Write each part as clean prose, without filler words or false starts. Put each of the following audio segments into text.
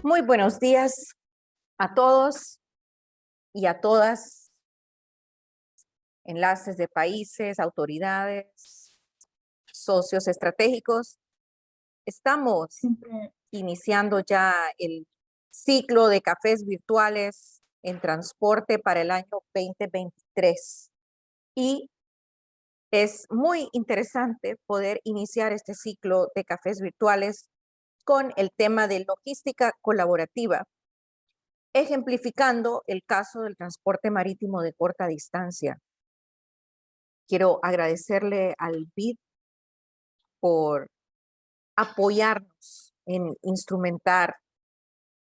Muy buenos días a todos y a todas, enlaces de países, autoridades, socios estratégicos. Estamos iniciando ya el ciclo de cafés virtuales en transporte para el año 2023 y es muy interesante poder iniciar este ciclo de cafés virtuales con el tema de logística colaborativa, ejemplificando el caso del transporte marítimo de corta distancia. Quiero agradecerle al BID por apoyarnos en instrumentar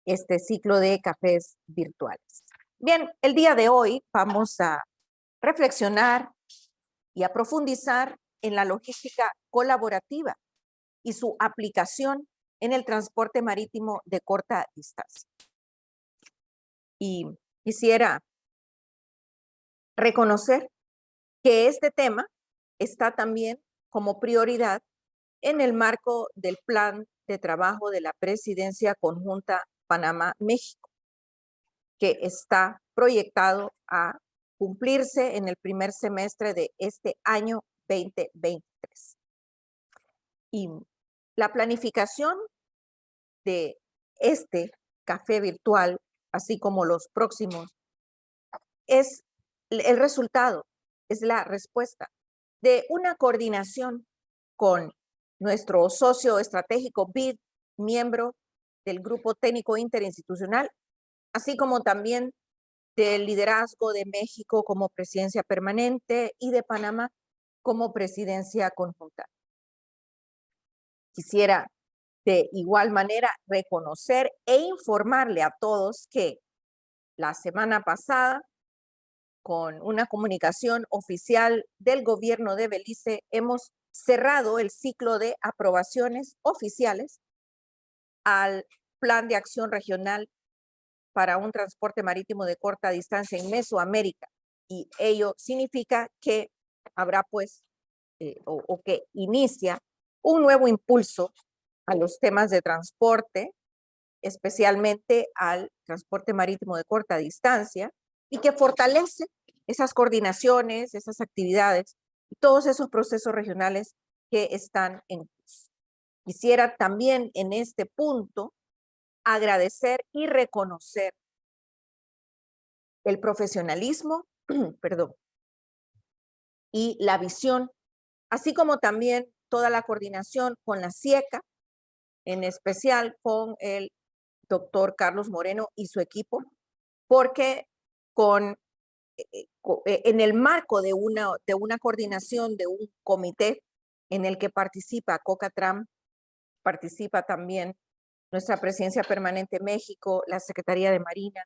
este ciclo de cafés virtuales. Bien, el día de hoy vamos a reflexionar y a profundizar en la logística colaborativa y su aplicación en el transporte marítimo de corta distancia. Y quisiera reconocer que este tema está también como prioridad en el marco del plan de trabajo de la Presidencia Conjunta Panamá-México, que está proyectado a cumplirse en el primer semestre de este año 2023. Y la planificación de este café virtual, así como los próximos, es el resultado, es la respuesta de una coordinación con nuestro socio estratégico BID, miembro del Grupo Técnico Interinstitucional, así como también del liderazgo de México como presidencia permanente y de Panamá como presidencia conjunta. Quisiera de igual manera reconocer e informarle a todos que la semana pasada, con una comunicación oficial del gobierno de Belice, hemos cerrado el ciclo de aprobaciones oficiales al Plan de Acción Regional para un transporte marítimo de corta distancia en Mesoamérica. Y ello significa que habrá pues, o que inicia un nuevo impulso a los temas de transporte, especialmente al transporte marítimo de corta distancia, y que fortalece esas coordinaciones, esas actividades y todos esos procesos regionales que están en curso. Quisiera también en este punto agradecer y reconocer el profesionalismo, perdón, y la visión, así como también toda la coordinación con la CIECA, en especial con el doctor Carlos Moreno y su equipo, porque en el marco de una coordinación de un comité en el que participa COCATRAM, participa también nuestra presidencia permanente México, la Secretaría de Marina,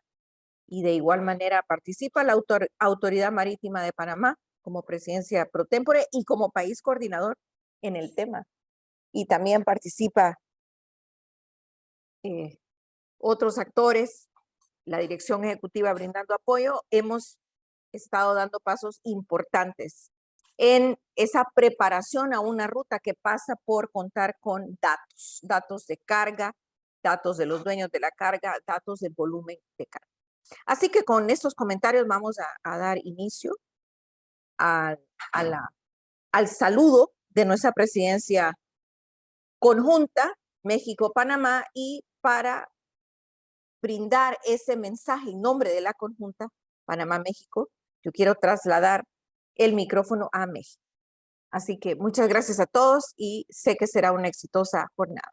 y de igual manera participa la Autoridad Marítima de Panamá como presidencia pro tempore y como país coordinador en el tema. Y también participa otros actores, la dirección ejecutiva brindando apoyo. Hemos estado dando pasos importantes en esa preparación a una ruta que pasa por contar con datos de carga, datos de los dueños de la carga, datos del volumen de carga. Así que con estos comentarios vamos a dar inicio al saludo de nuestra presidencia conjunta México-Panamá, y para brindar ese mensaje en nombre de la conjunta Panamá-México, yo quiero trasladar el micrófono a México. Así que muchas gracias a todos y sé que será una exitosa jornada.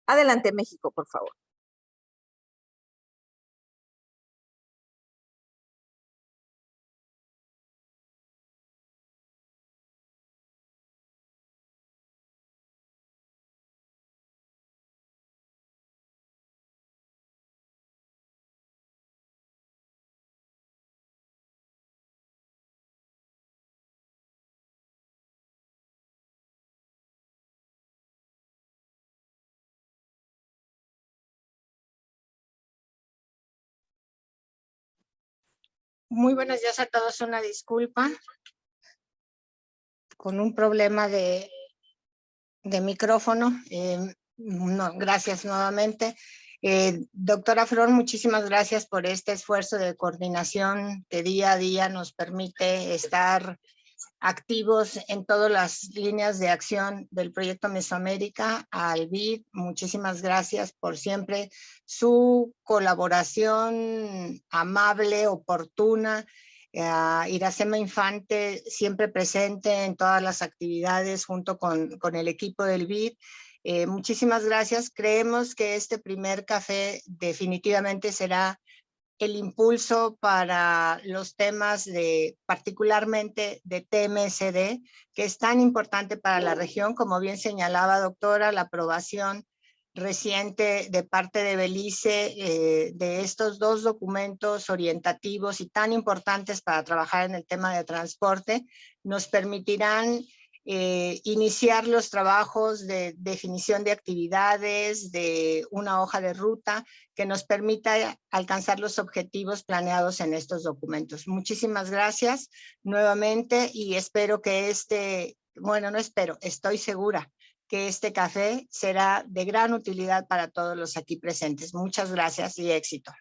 Adelante, México, por favor. Muy buenos días a todos. Una disculpa con un problema de micrófono. Gracias nuevamente. Doctora Flor, muchísimas gracias por este esfuerzo de coordinación que día a día nos permite estar activos en todas las líneas de acción del proyecto Mesoamérica. Al BID, muchísimas gracias por siempre su colaboración amable, oportuna. Iracema Infante, siempre presente en todas las actividades junto con el equipo del BID. Muchísimas gracias. Creemos que este primer café definitivamente será el impulso para los temas particularmente de TMSD, que es tan importante para la región. Como bien señalaba, doctora, la aprobación reciente de parte de Belice de estos 2 documentos orientativos y tan importantes para trabajar en el tema de transporte nos permitirán iniciar los trabajos de definición de actividades, de una hoja de ruta que nos permita alcanzar los objetivos planeados en estos documentos. Muchísimas gracias nuevamente y espero que estoy segura que este café será de gran utilidad para todos los aquí presentes. Muchas gracias y éxito.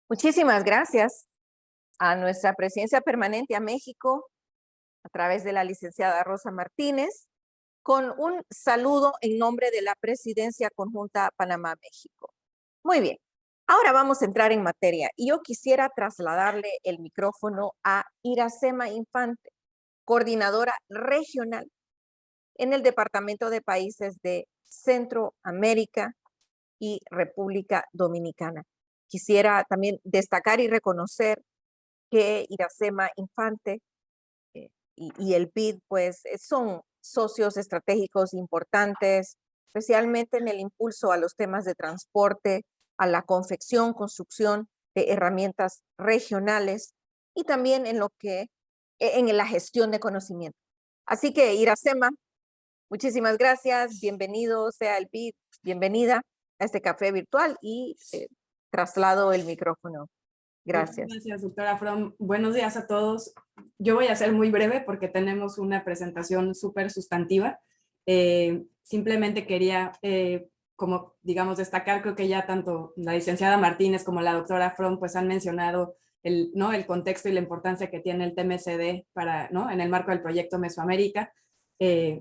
Muchísimas gracias a nuestra presidencia permanente a México, a través de la licenciada Rosa Martínez, con un saludo en nombre de la Presidencia Conjunta Panamá-México. Muy bien, ahora vamos a entrar en materia y yo quisiera trasladarle el micrófono a Iracema Infante, coordinadora regional en el Departamento de Países de Centroamérica y República Dominicana. Quisiera también destacar y reconocer que Iracema Infante y el BID pues son socios estratégicos importantes, especialmente en el impulso a los temas de transporte, a la confección, construcción de herramientas regionales y también en la gestión de conocimiento. Así que Iracema, muchísimas gracias, bienvenido sea el BID, bienvenida a este café virtual y traslado el micrófono. Gracias. Gracias, doctora From. Buenos días a todos. Yo voy a ser muy breve porque tenemos una presentación súper sustantiva. Simplemente quería, como digamos, destacar, creo que ya tanto la licenciada Martínez como la doctora From pues han mencionado el contexto y la importancia que tiene el TMSD en el marco del proyecto Mesoamérica.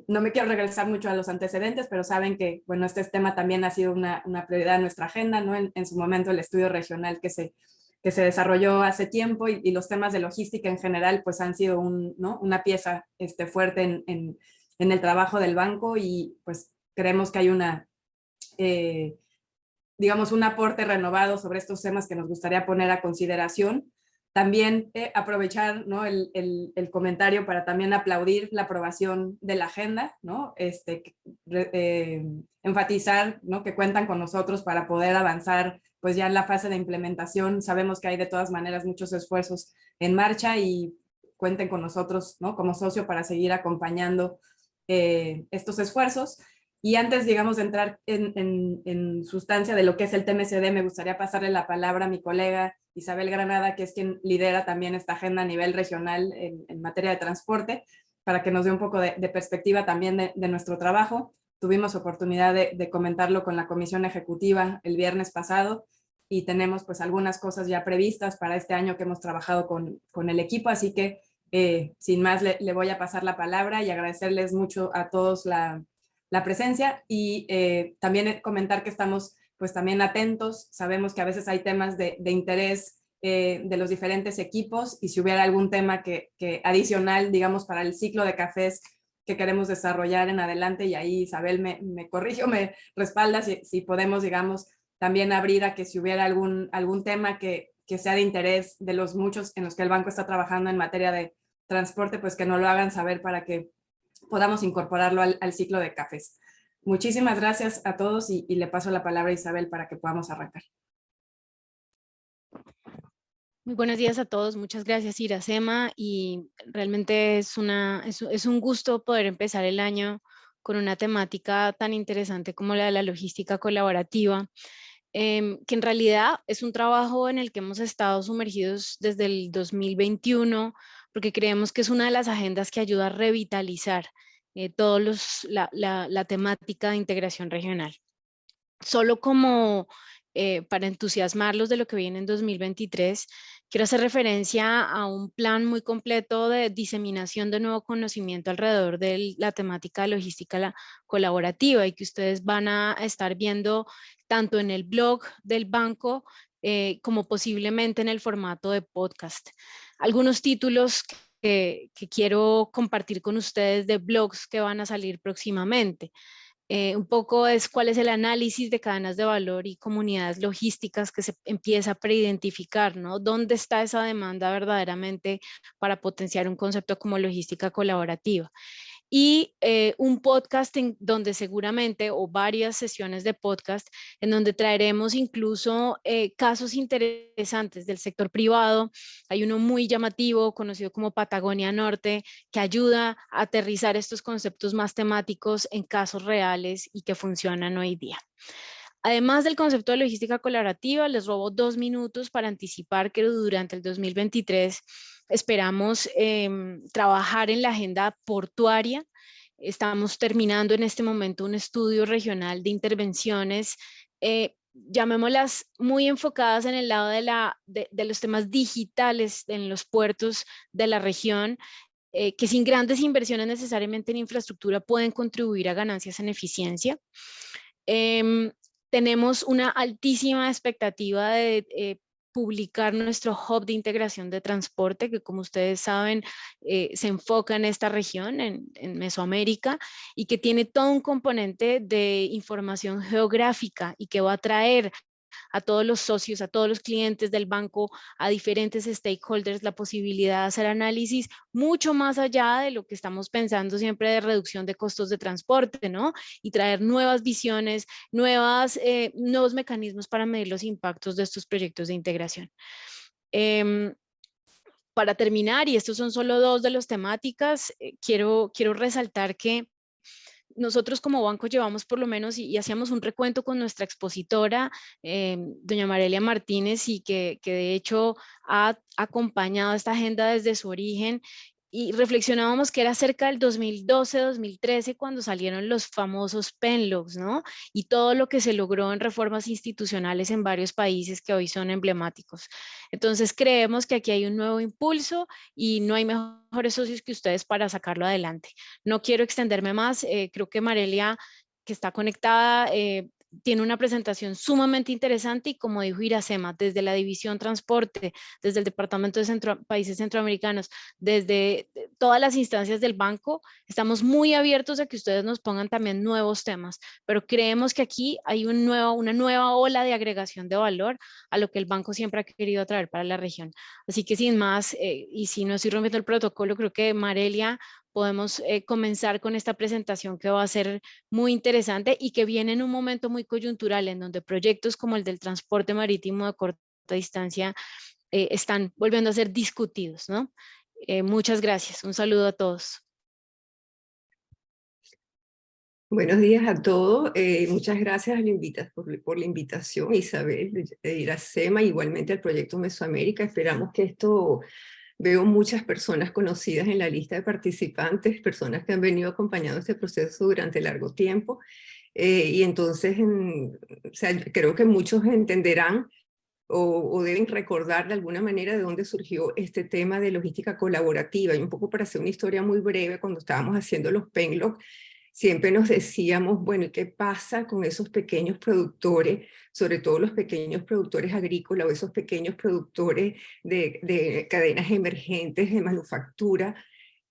No me quiero regresar mucho a los antecedentes, pero saben que, bueno, este tema también ha sido una prioridad en nuestra agenda, ¿no? En su momento el estudio regional que se desarrolló hace tiempo y los temas de logística en general pues han sido una pieza fuerte en el trabajo del banco y pues creemos que hay digamos un aporte renovado sobre estos temas que nos gustaría poner a consideración. También aprovechar el comentario para también aplaudir la aprobación de la agenda, ¿no? Enfatizar, ¿no?, que cuentan con nosotros para poder avanzar pues ya en la fase de implementación. Sabemos que hay de todas maneras muchos esfuerzos en marcha y cuenten con nosotros, ¿no?, como socio para seguir acompañando estos esfuerzos. Y antes, digamos, de entrar en sustancia de lo que es el TMSD, me gustaría pasarle la palabra a mi colega Isabel Granada, que es quien lidera también esta agenda a nivel regional en materia de transporte, para que nos dé un poco de perspectiva también de nuestro trabajo. Tuvimos oportunidad de comentarlo con la Comisión Ejecutiva el viernes pasado y tenemos pues algunas cosas ya previstas para este año que hemos trabajado con el equipo, así que sin más le voy a pasar la palabra y agradecerles mucho a todos la presencia y también comentar que estamos pues también atentos. Sabemos que a veces hay temas de interés de los diferentes equipos y si hubiera algún tema que adicional, digamos, para el ciclo de cafés que queremos desarrollar en adelante, y ahí Isabel me corrige o me respalda si podemos, digamos, también abrir a que si hubiera algún tema que sea de interés de los muchos en los que el banco está trabajando en materia de transporte, pues que nos lo hagan saber para que podamos incorporarlo al ciclo de cafés. Muchísimas gracias a todos y le paso la palabra a Isabel para que podamos arrancar. Muy buenos días a todos, muchas gracias Iracema y realmente es un gusto poder empezar el año con una temática tan interesante como la de la logística colaborativa, que en realidad es un trabajo en el que hemos estado sumergidos desde el 2021 porque creemos que es una de las agendas que ayuda a revitalizar la temática de integración regional. Solo como para entusiasmarlos de lo que viene en 2023, quiero hacer referencia a un plan muy completo de diseminación de nuevo conocimiento alrededor de la temática de logística colaborativa y que ustedes van a estar viendo tanto en el blog del banco como posiblemente en el formato de podcast. Algunos títulos que quiero compartir con ustedes de blogs que van a salir próximamente. Un poco es cuál es el análisis de cadenas de valor y comunidades logísticas que se empieza a preidentificar, ¿no? ¿Dónde está esa demanda verdaderamente para potenciar un concepto como logística colaborativa? Y un podcast en donde seguramente, o varias sesiones de podcast, en donde traeremos incluso casos interesantes del sector privado. Hay uno muy llamativo, conocido como Patagonia Norte, que ayuda a aterrizar estos conceptos más temáticos en casos reales y que funcionan hoy día. Además del concepto de logística colaborativa, les robo 2 minutos para anticipar que durante el 2023 esperamos trabajar en la agenda portuaria. Estamos terminando en este momento un estudio regional de intervenciones, llamémoslas muy enfocadas en el lado de los temas digitales en los puertos de la región, que sin grandes inversiones necesariamente en infraestructura pueden contribuir a ganancias en eficiencia. Tenemos una altísima expectativa de publicar nuestro hub de integración de transporte, que como ustedes saben, se enfoca en esta región, en Mesoamérica, y que tiene todo un componente de información geográfica y que va a traer a todos los socios, a todos los clientes del banco, a diferentes stakeholders, la posibilidad de hacer análisis mucho más allá de lo que estamos pensando siempre de reducción de costos de transporte, ¿no? Y traer nuevas visiones, nuevos mecanismos para medir los impactos de estos proyectos de integración. Para terminar, y estos son solo 2 de las temáticas, quiero resaltar que nosotros como banco llevamos por lo menos y hacíamos un recuento con nuestra expositora, doña Marelia Martínez, y que de hecho ha acompañado esta agenda desde su origen, y reflexionábamos que era cerca del 2012-2013 cuando salieron los famosos PENLOGs, ¿no? Y todo lo que se logró en reformas institucionales en varios países que hoy son emblemáticos. Entonces creemos que aquí hay un nuevo impulso y no hay mejores socios que ustedes para sacarlo adelante. No quiero extenderme más, creo que Marelia, que está conectada, tiene una presentación sumamente interesante y como dijo Iracema, desde la División Transporte, desde el Departamento de Países Centroamericanos, desde todas las instancias del banco, estamos muy abiertos a que ustedes nos pongan también nuevos temas, pero creemos que aquí hay una nueva ola de agregación de valor a lo que el banco siempre ha querido traer para la región. Así que sin más, y si no estoy rompiendo el protocolo, creo que Marelia podemos comenzar con esta presentación que va a ser muy interesante y que viene en un momento muy coyuntural en donde proyectos como el del transporte marítimo de corta distancia están volviendo a ser discutidos, ¿no? Muchas gracias. Un saludo a todos. Buenos días a todos. Muchas gracias por la invitación, Isabel, Iracema, igualmente al Proyecto Mesoamérica. Esperamos que esto... Veo muchas personas conocidas en la lista de participantes, personas que han venido acompañando este proceso durante largo tiempo. Y entonces, o sea, creo que muchos entenderán o deben recordar de alguna manera de dónde surgió este tema de logística colaborativa. Y un poco para hacer una historia muy breve, cuando estábamos haciendo los PENLOG, siempre nos decíamos, bueno, ¿y qué pasa con esos pequeños productores, sobre todo los pequeños productores agrícolas o esos pequeños productores de cadenas emergentes de manufactura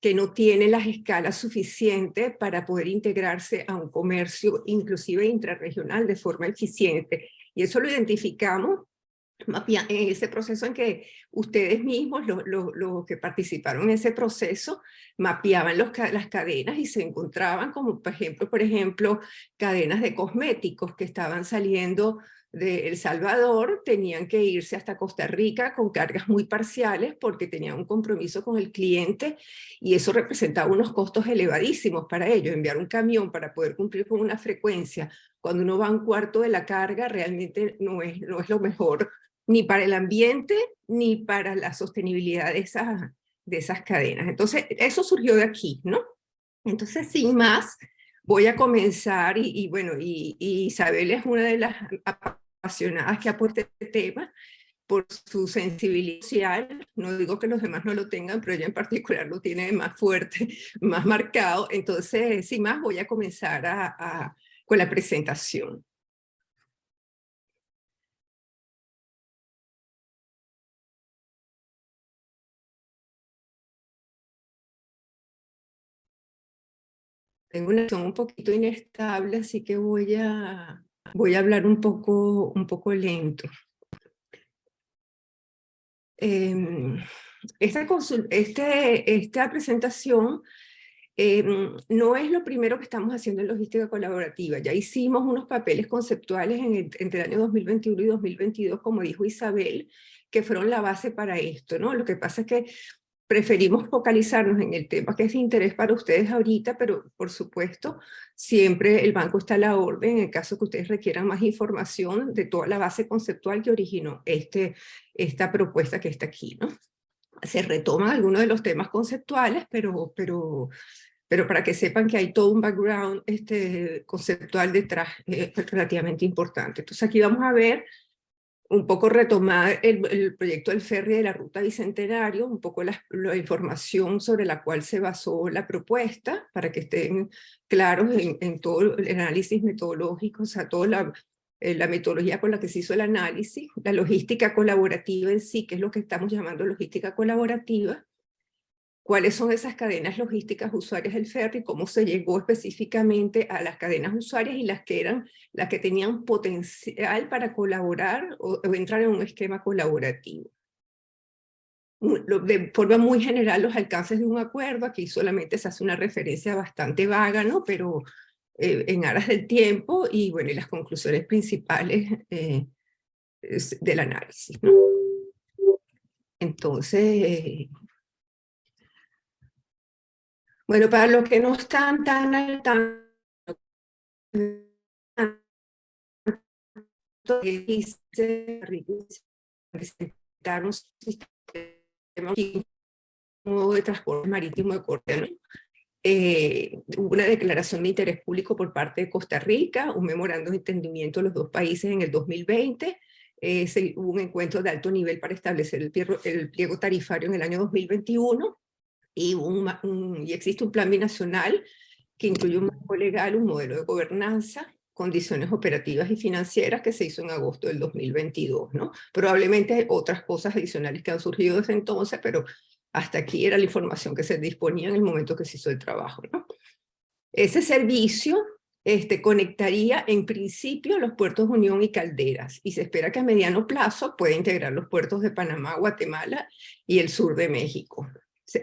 que no tienen las escalas suficientes para poder integrarse a un comercio, inclusive intrarregional, de forma eficiente? Y eso lo identificamos en ese proceso en que ustedes mismos, los que participaron en ese proceso, mapeaban las cadenas y se encontraban como, por ejemplo, cadenas de cosméticos que estaban saliendo de El Salvador, tenían que irse hasta Costa Rica con cargas muy parciales porque tenían un compromiso con el cliente y eso representaba unos costos elevadísimos para ellos. Enviar un camión para poder cumplir con una frecuencia cuando uno va a un cuarto de la carga realmente no es lo mejor, ni para el ambiente, ni para la sostenibilidad de esas cadenas. Entonces, eso surgió de aquí, ¿no? Entonces, sin más, voy a comenzar bueno, y Isabel es una de las apasionadas que aporta este tema por su sensibilidad social. No digo que los demás no lo tengan, pero ella en particular lo tiene más fuerte, más marcado. Entonces, sin más, voy a comenzar con la presentación. Tengo una zona un poquito inestable, así que voy a hablar un poco lento. Esta presentación no es lo primero que estamos haciendo en logística colaborativa. Ya hicimos unos papeles conceptuales entre el año 2021 y 2022, como dijo Isabel, que fueron la base para esto, ¿no? Lo que pasa es que preferimos focalizarnos en el tema que es de interés para ustedes ahorita, pero por supuesto, siempre el banco está a la orden en el caso que ustedes requieran más información de toda la base conceptual que originó esta propuesta que está aquí, ¿no? Se retoman algunos de los temas conceptuales, pero para que sepan que hay todo un background conceptual detrás relativamente importante. Entonces aquí vamos a ver un poco retomar el proyecto del ferry de la Ruta Bicentenario, un poco la información sobre la cual se basó la propuesta, para que estén claros en todo el análisis metodológico, o sea, toda la metodología con la que se hizo el análisis, la logística colaborativa en sí, que es lo que estamos llamando logística colaborativa, cuáles son esas cadenas logísticas usuarias del ferry, cómo se llegó específicamente a las cadenas usuarias y las que tenían potencial para colaborar o entrar en un esquema colaborativo. De forma muy general, los alcances de un acuerdo, aquí solamente se hace una referencia bastante vaga, ¿no? Pero en aras del tiempo, y bueno, y las conclusiones principales del análisis, ¿no? Entonces, bueno, para los que no están tan al tanto, presentar un sistema de transporte marítimo de Córdoba. Hubo una declaración de interés público por parte de Costa Rica, un memorándum de entendimiento de los dos países en el 2020, hubo un encuentro de alto nivel para establecer el pliego tarifario en el año 2021, y existe un plan binacional que incluye un marco legal, un modelo de gobernanza, condiciones operativas y financieras, que se hizo en agosto del 2022, ¿no? Probablemente hay otras cosas adicionales que han surgido desde entonces, pero hasta aquí era la información que se disponía en el momento que se hizo el trabajo, ¿no? Ese servicio conectaría en principio los puertos Unión y Calderas, y se espera que a mediano plazo pueda integrar los puertos de Panamá, Guatemala y el sur de México.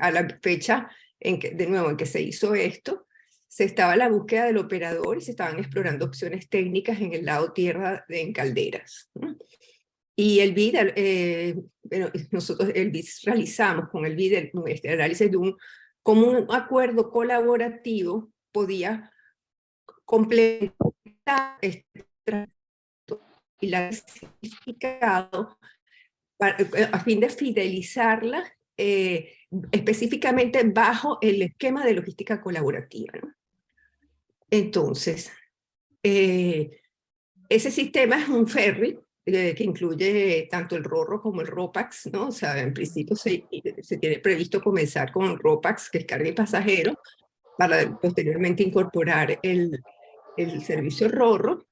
A la fecha, de nuevo, en que se hizo esto, se estaba en la búsqueda del operador y se estaban explorando opciones técnicas en el lado tierra en Calderas, ¿no? Y el BID, bueno, nosotros el BID realizamos con el BID este análisis de cómo un acuerdo colaborativo podía completar este y la significado a fin de fidelizarla específicamente bajo el esquema de logística colaborativa, ¿no? Entonces, ese sistema es un ferry que incluye tanto el RoRo como el RoPax, ¿no? O sea, en principio se tiene previsto comenzar con el RoPax, que es carga y pasajero, para posteriormente incorporar el servicio RoRo,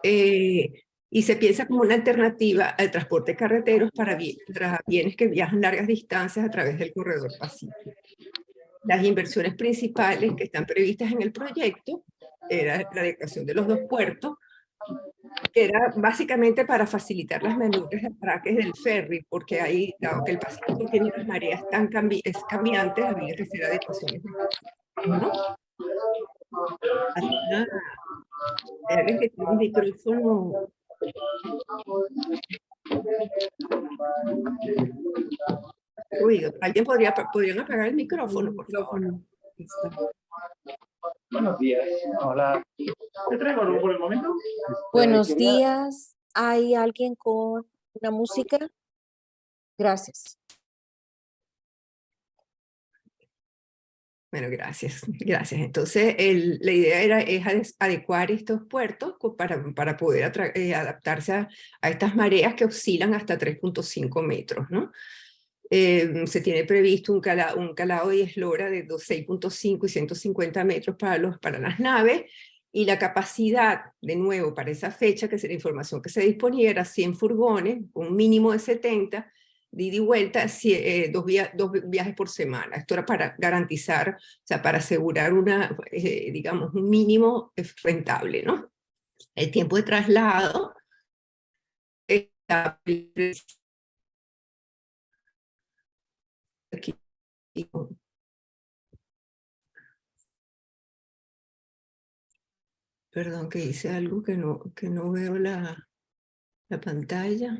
y se piensa como una alternativa al transporte de carreteros para bienes que viajan largas distancias a través del corredor Pacífico. Las inversiones principales que están previstas en el proyecto era la adecuación de los dos puertos, que era básicamente para facilitar las maniobras de atraques del ferry, porque dado que el Pacífico tiene unas mareas tan cambiantes, había que hacer adecuaciones, ¿no? Alguien que tiene un micrófono. Ruido. ¿Alguien podrían apagar el micrófono, por favor? Buenos días. Hola. ¿Te traigo algo por el momento? Buenos días. ¿Hay alguien con una música? Gracias. Bueno, gracias, gracias. Entonces, la idea es adecuar estos puertos para poder adaptarse a estas mareas que oscilan hasta 3.5 metros, ¿no? Se tiene previsto un calado de eslora de 6.5 y 150 metros para las naves, y la capacidad, de nuevo, para esa fecha, que es la información que se disponía, era 100 furgones, un mínimo de 70, de ida y vuelta, dos viajes por semana. Esto era para garantizar, o sea, para asegurar digamos, un mínimo rentable, ¿no? El tiempo de traslado está aquí. Perdón, que hice algo que no veo la pantalla.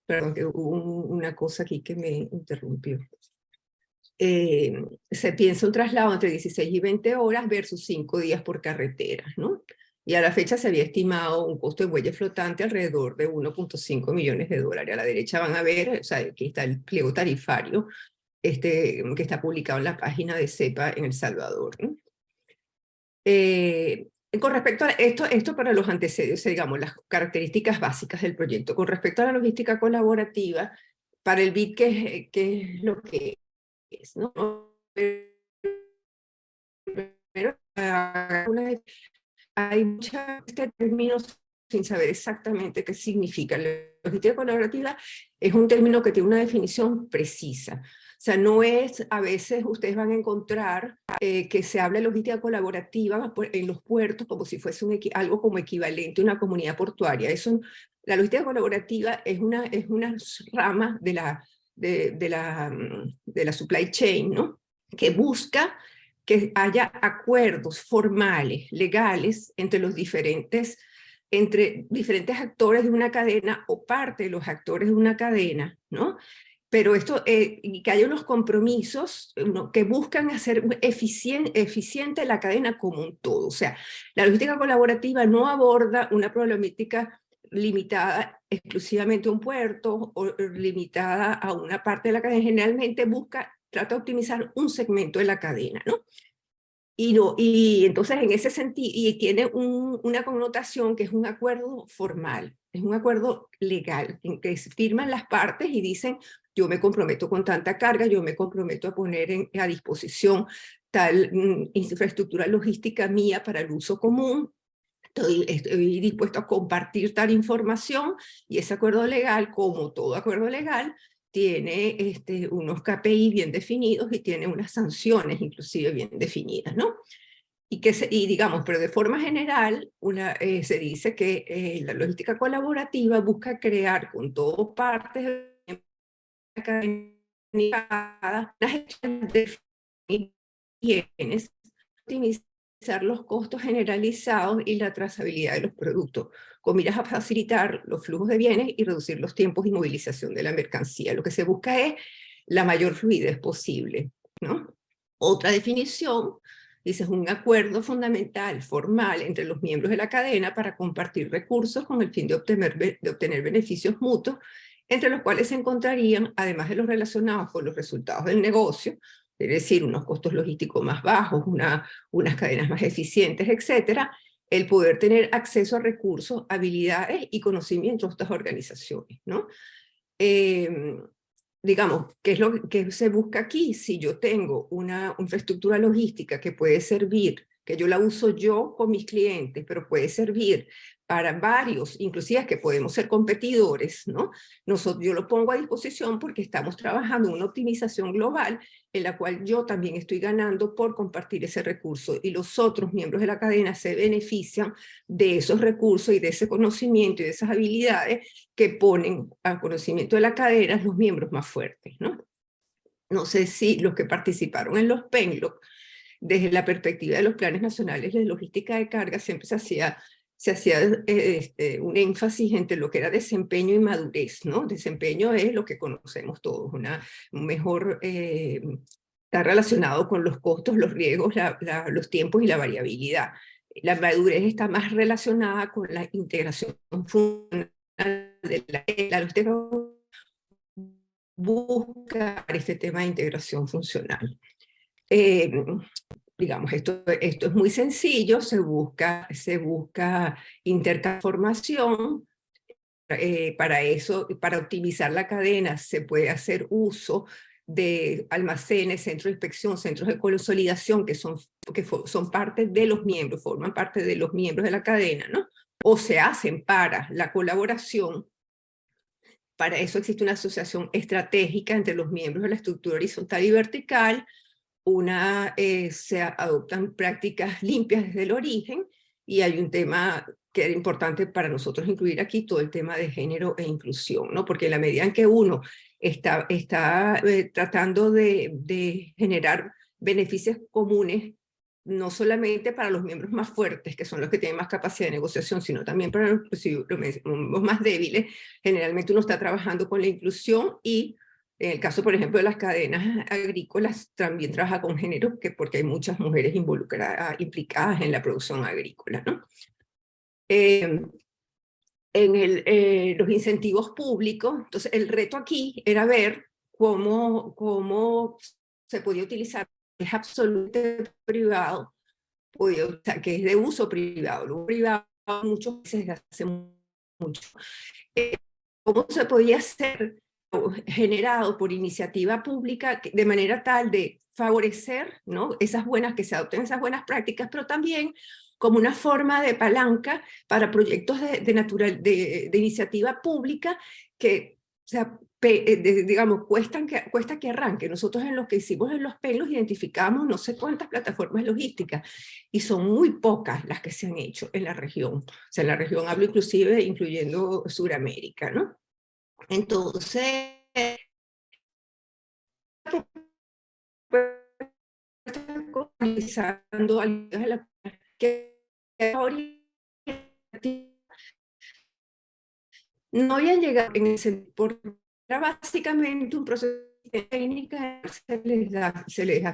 Perdón, que hubo una cosa aquí que me interrumpió. Se piensa un traslado entre 16 y 20 horas versus 5 días por carretera, ¿no? Y a la fecha se había estimado un costo de muelle flotante alrededor de 1.5 millones de dólares. A la derecha van a ver, o sea, aquí está el pliego tarifario que está publicado en la página de CEPA en El Salvador, ¿no? Con respecto a esto para los antecedentes, digamos, las características básicas del proyecto. Con respecto a la logística colaborativa, para el BID, ¿qué es lo que es, ¿no? Primero, hay muchos términos sin saber exactamente qué significa. La logística colaborativa es un término que tiene una definición precisa. O sea, no es, a veces ustedes van a encontrar que se habla de logística colaborativa en los puertos como si fuese algo como equivalente a una comunidad portuaria. La logística colaborativa es una rama de la supply chain, ¿no? Que busca que haya acuerdos formales, legales, entre diferentes actores de una cadena o parte de los actores de una cadena, ¿no? Pero que haya unos compromisos que buscan hacer eficiente la cadena como un todo. O sea, la logística colaborativa no aborda una problemática limitada exclusivamente a un puerto o limitada a una parte de la cadena. Generalmente trata de optimizar un segmento de la cadena, ¿no? Y entonces en ese sentido, y tiene una connotación que es un acuerdo formal, es un acuerdo legal, en que se firman las partes y dicen, yo me comprometo con tanta carga, yo me comprometo a poner a disposición tal infraestructura logística mía para el uso común, estoy dispuesto a compartir tal información, y ese acuerdo legal, como todo acuerdo legal, tiene unos KPI bien definidos y tiene unas sanciones inclusive bien definidas, ¿no? Y digamos, pero de forma general, se dice que la logística colaborativa busca crear con todas partes de la cadena una gestión de bienes, optimizar los costos generalizados y la trazabilidad de los productos, con miras a facilitar los flujos de bienes y reducir los tiempos de movilización de la mercancía. Lo que se busca es la mayor fluidez posible, ¿no? Otra definición dice, es un acuerdo fundamental, formal, entre los miembros de la cadena para compartir recursos con el fin de obtener beneficios mutuos, entre los cuales se encontrarían, además de los relacionados con los resultados del negocio, es decir, unos costos logísticos más bajos, unas cadenas más eficientes, etcétera, el poder tener acceso a recursos, habilidades y conocimientos de estas organizaciones, ¿no? Digamos, ¿qué es lo que se busca aquí? Si yo tengo una infraestructura logística que puede servir, que yo la uso yo con mis clientes, pero puede servir para varios, inclusive que podemos ser competidores, ¿no? Yo lo pongo a disposición porque estamos trabajando en una optimización global en la cual yo también estoy ganando por compartir ese recurso, y los otros miembros de la cadena se benefician de esos recursos y de ese conocimiento y de esas habilidades que ponen al conocimiento de la cadena los miembros más fuertes, ¿no? no sé si los que participaron en los PENLOC, desde la perspectiva de los planes nacionales de logística de carga, siempre se hacía un énfasis entre lo que era desempeño y madurez, ¿no? Desempeño es lo que conocemos todos, un mejor, está relacionado con los costos, los riesgos, los tiempos y la variabilidad. La madurez está más relacionada con la integración funcional de la logística, busca este tema de integración funcional. Digamos, esto es muy sencillo, se busca interconformación. Para eso, para optimizar la cadena, se puede hacer uso de almacenes, centros de inspección, centros de consolidación, que son parte de los miembros, forman parte de los miembros de la cadena, ¿no? O se hacen para la colaboración. Para eso existe una asociación estratégica entre los miembros de la estructura horizontal y vertical. Se adoptan prácticas limpias desde el origen, y hay un tema que era importante para nosotros incluir aquí, todo el tema de género e inclusión, ¿no? Porque en la medida en que uno está tratando de generar beneficios comunes, no solamente para los miembros más fuertes, que son los que tienen más capacidad de negociación, sino también para los más débiles, generalmente uno está trabajando con la inclusión. Y en el caso, por ejemplo, de las cadenas agrícolas, también trabaja con género, porque hay muchas mujeres implicadas en la producción agrícola, ¿no? Los incentivos públicos, entonces el reto aquí era ver cómo se podía utilizar, es absolutamente privado, que es de uso privado, lo privado muchos veces desde hace mucho. ¿Cómo se podía hacer generado por iniciativa pública de manera tal de favorecer, ¿no?, que se adopten esas buenas prácticas, pero también como una forma de palanca para proyectos de iniciativa pública que, digamos, cuesta que arranque. Nosotros en lo que hicimos en los PENLOC identificamos no sé cuántas plataformas logísticas, y son muy pocas las que se han hecho en la región. O sea, en la región hablo inclusive incluyendo Sudamérica, ¿no? Entonces, no habían llegado en ese, porque era básicamente un proceso técnico. Se les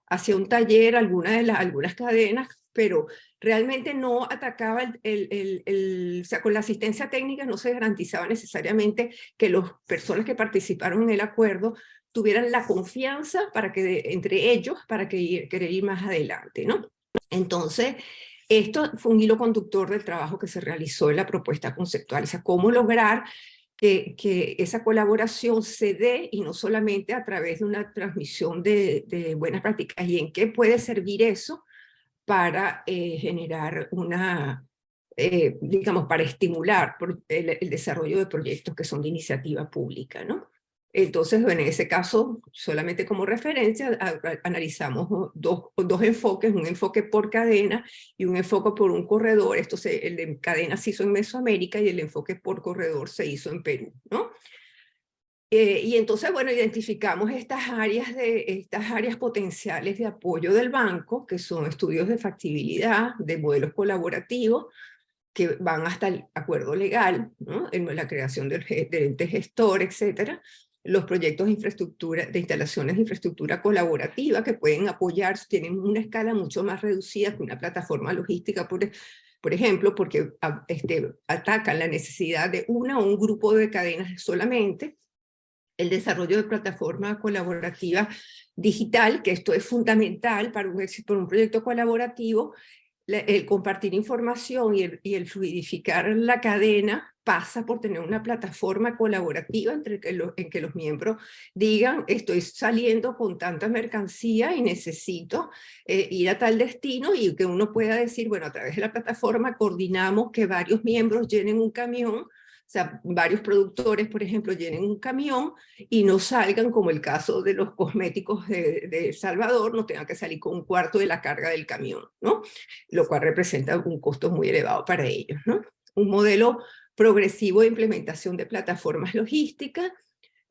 hacía un taller a algunas cadenas, pero realmente no atacaba o sea, con la asistencia técnica no se garantizaba necesariamente que las personas que participaron en el acuerdo tuvieran la confianza entre ellos para querer ir más adelante, ¿no? Entonces, esto fue un hilo conductor del trabajo que se realizó en la propuesta conceptual, o sea, cómo lograr que esa colaboración se dé, y no solamente a través de una transmisión de buenas prácticas, y en qué puede servir eso para generar digamos, para estimular el desarrollo de proyectos que son de iniciativa pública, ¿no? Entonces, bueno, en ese caso, solamente como referencia, analizamos dos enfoques, un enfoque por cadena y un enfoque por un corredor. El de cadena se hizo en Mesoamérica y el enfoque por corredor se hizo en Perú, ¿no? Y entonces, bueno, identificamos estas áreas potenciales de apoyo del banco, que son estudios de factibilidad, de modelos colaborativos, que van hasta el acuerdo legal, ¿no?, en la creación del ente gestor, etcétera. Los proyectos de infraestructura, de instalaciones de infraestructura colaborativa que pueden apoyar, tienen una escala mucho más reducida que una plataforma logística, por ejemplo, porque atacan la necesidad de una o un grupo de cadenas solamente. El desarrollo de plataforma colaborativa digital, que esto es fundamental para un proyecto colaborativo. El compartir información y el fluidificar la cadena pasa por tener una plataforma colaborativa en que los miembros digan: estoy saliendo con tanta mercancía y necesito ir a tal destino, y que uno pueda decir, bueno, a través de la plataforma coordinamos que varios miembros llenen un camión. O sea, varios productores, por ejemplo, llenen un camión y no salgan, como el caso de los cosméticos de El Salvador, no tengan que salir con un cuarto de la carga del camión, ¿no? Lo cual representa un costo muy elevado para ellos, ¿no? Un modelo progresivo de implementación de plataformas logísticas.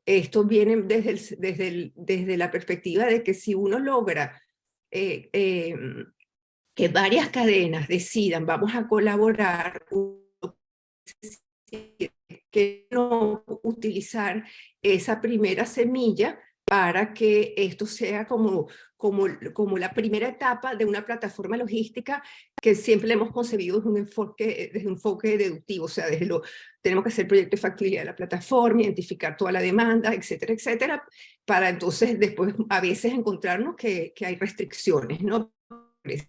Esto viene desde la perspectiva de que si uno logra que varias cadenas decidan, vamos a colaborar, que no utilizar esa primera semilla para que esto sea como la primera etapa de una plataforma logística que siempre le hemos concebido desde un enfoque deductivo, o sea, tenemos que hacer proyecto de factibilidad de la plataforma, identificar toda la demanda, etcétera, etcétera, para entonces después a veces encontrarnos que hay restricciones, ¿no?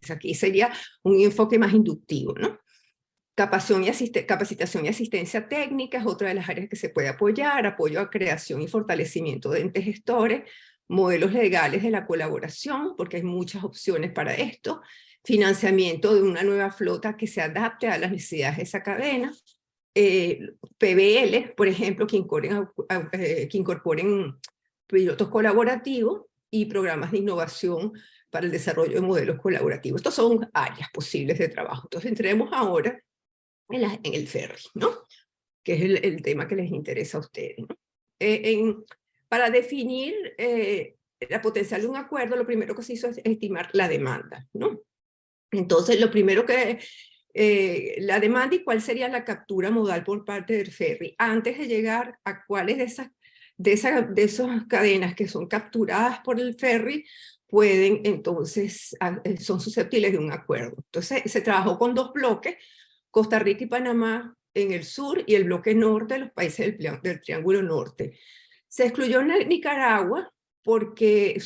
Aquí sería un enfoque más inductivo, ¿no? Capacitación y asistencia técnica es otra de las áreas que se puede apoyar, apoyo a creación y fortalecimiento de entes gestores, modelos legales de la colaboración, porque hay muchas opciones para esto, financiamiento de una nueva flota que se adapte a las necesidades de esa cadena, PBL, por ejemplo, que incorporen pilotos colaborativos y programas de innovación para el desarrollo de modelos colaborativos. Estos son áreas posibles de trabajo. Entonces entremos ahora en el ferry, ¿no? Que es el tema que les interesa a ustedes, ¿no? Para definir la potencial de un acuerdo, lo primero que se hizo es estimar la demanda, ¿no? Entonces, lo primero que la demanda y cuál sería la captura modal por parte del ferry, antes de llegar a cuáles de esas cadenas que son capturadas por el ferry pueden entonces, son susceptibles de un acuerdo. Entonces, se trabajó con 2 bloques, Costa Rica y Panamá en el sur y el bloque norte de los países del Triángulo Norte. Se excluyó Nicaragua porque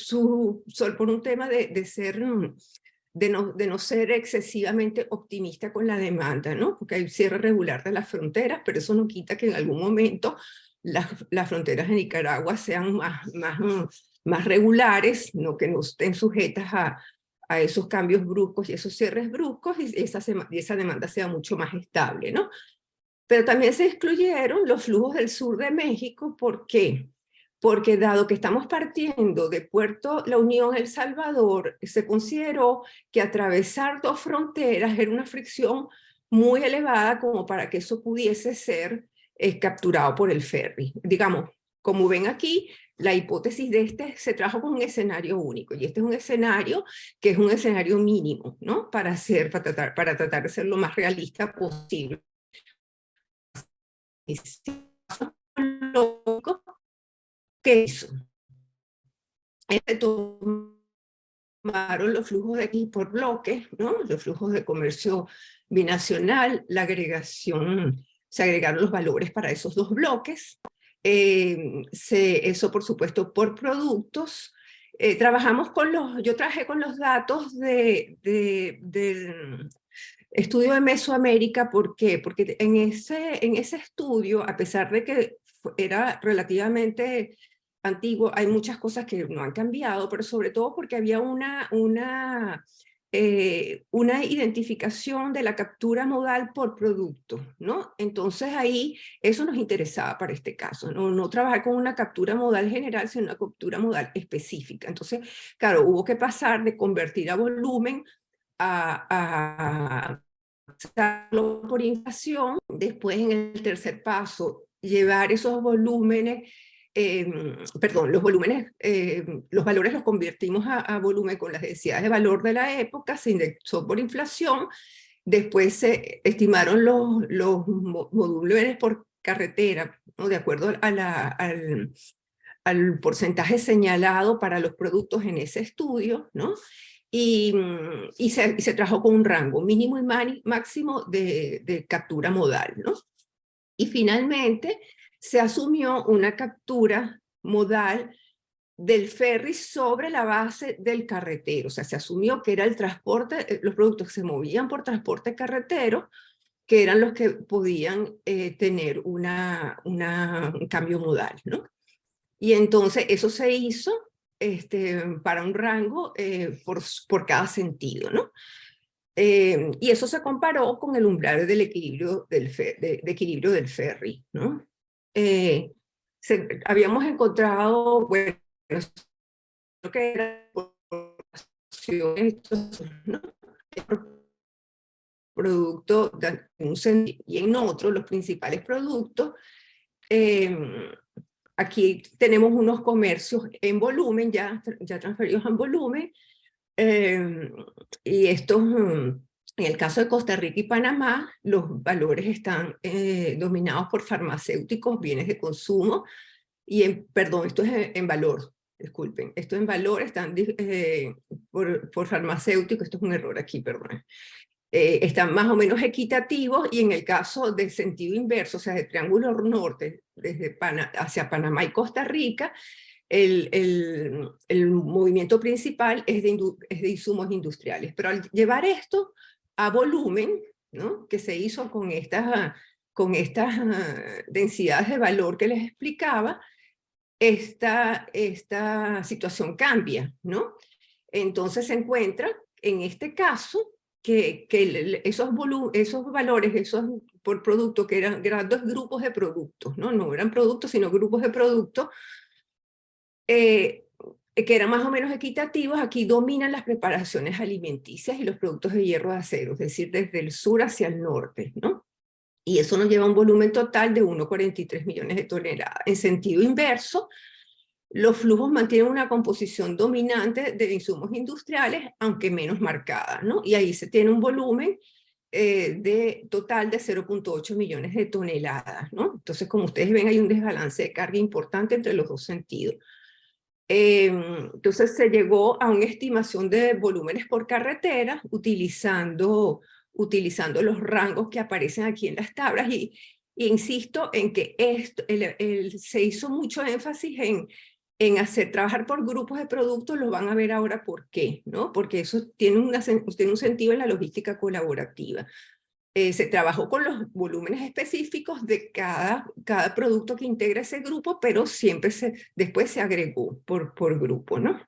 por un tema de no ser excesivamente optimista con la demanda, ¿no? Porque hay cierre regular de las fronteras, pero eso no quita que en algún momento las fronteras de Nicaragua sean más regulares, no que no estén sujetas a esos cambios bruscos y esos cierres bruscos, y esa demanda sea mucho más estable, ¿no? Pero también se excluyeron los flujos del sur de México. ¿Por qué? Porque dado que estamos partiendo de Puerto La Unión, El Salvador, se consideró que atravesar 2 fronteras era una fricción muy elevada como para que eso pudiese ser capturado por el ferry. Digamos, como ven aquí, la hipótesis de se trajo con un escenario único, y este es un escenario que es un escenario mínimo, ¿no? Para tratar de ser lo más realista posible. ¿Qué hizo? Tomaron los flujos de aquí por bloques, ¿no? Los flujos de comercio binacional, se agregaron los valores para esos 2 bloques, eso por supuesto por productos. Yo trabajé con los datos del estudio de Mesoamérica. ¿Por qué? Porque en ese estudio, a pesar de que era relativamente antiguo, hay muchas cosas que no han cambiado, pero sobre todo porque había una identificación de la captura modal por producto, ¿no? Entonces ahí eso nos interesaba para este caso, no trabajar con una captura modal general, sino una captura modal específica. Entonces, claro, hubo que pasar de convertir a volumen a por inflación, después en el tercer paso, llevar esos volúmenes, los valores los convertimos a volumen con las densidades de valor de la época, se indexó por inflación, después se estimaron los volúmenes por carretera, ¿no? De acuerdo al porcentaje señalado para los productos en ese estudio, ¿no? Y se trabajó con un rango mínimo y máximo de captura modal, ¿no? Y finalmente se asumió una captura modal del ferry sobre la base del carretero. O sea, se asumió que era el transporte, los productos que se movían por transporte carretero, que eran los que podían tener un cambio modal, ¿no? Y entonces eso se hizo para un rango por cada sentido, ¿no? Y eso se comparó con el umbral del equilibrio de equilibrio del ferry, ¿no? Habíamos encontrado, bueno, lo que era ¿no? Producto y en otro, los principales productos aquí tenemos unos comercios en volumen, ya transferidos en volumen, y estos, en el caso de Costa Rica y Panamá, los valores están dominados por farmacéuticos, bienes de consumo, y perdón, esto es en valor, disculpen, esto en valor están por farmacéuticos, esto es un error aquí, perdón. Están más o menos equitativos, y en el caso del sentido inverso, o sea, de Triángulo Norte, desde hacia Panamá y Costa Rica, el movimiento principal es de insumos industriales. Pero al llevar esto a volumen, ¿no?, que se hizo con estas densidades de valor que les explicaba, esta situación cambia, ¿no? Entonces se encuentra, en este caso, que esos valores, por producto, que eran dos grupos de productos, no eran productos, sino grupos de productos, que eran más o menos equitativos, aquí dominan las preparaciones alimenticias y los productos de hierro de acero, es decir, desde el sur hacia el norte, ¿no? Y eso nos lleva a un volumen total de 1,43 millones de toneladas. En sentido inverso, los flujos mantienen una composición dominante de insumos industriales, aunque menos marcada, ¿no? Y ahí se tiene un volumen total de 0,8 millones de toneladas, ¿no? Entonces, como ustedes ven, hay un desbalance de carga importante entre los dos sentidos. Entonces se llegó a una estimación de volúmenes por carretera utilizando los rangos que aparecen aquí en las tablas, y insisto en que se hizo mucho énfasis en hacer trabajar por grupos de productos. Lo van a ver ahora por qué, ¿no? Porque eso tiene un sentido en la logística colaborativa. Se trabajó con los volúmenes específicos de cada producto que integra ese grupo, pero siempre después se agregó por grupo, ¿no?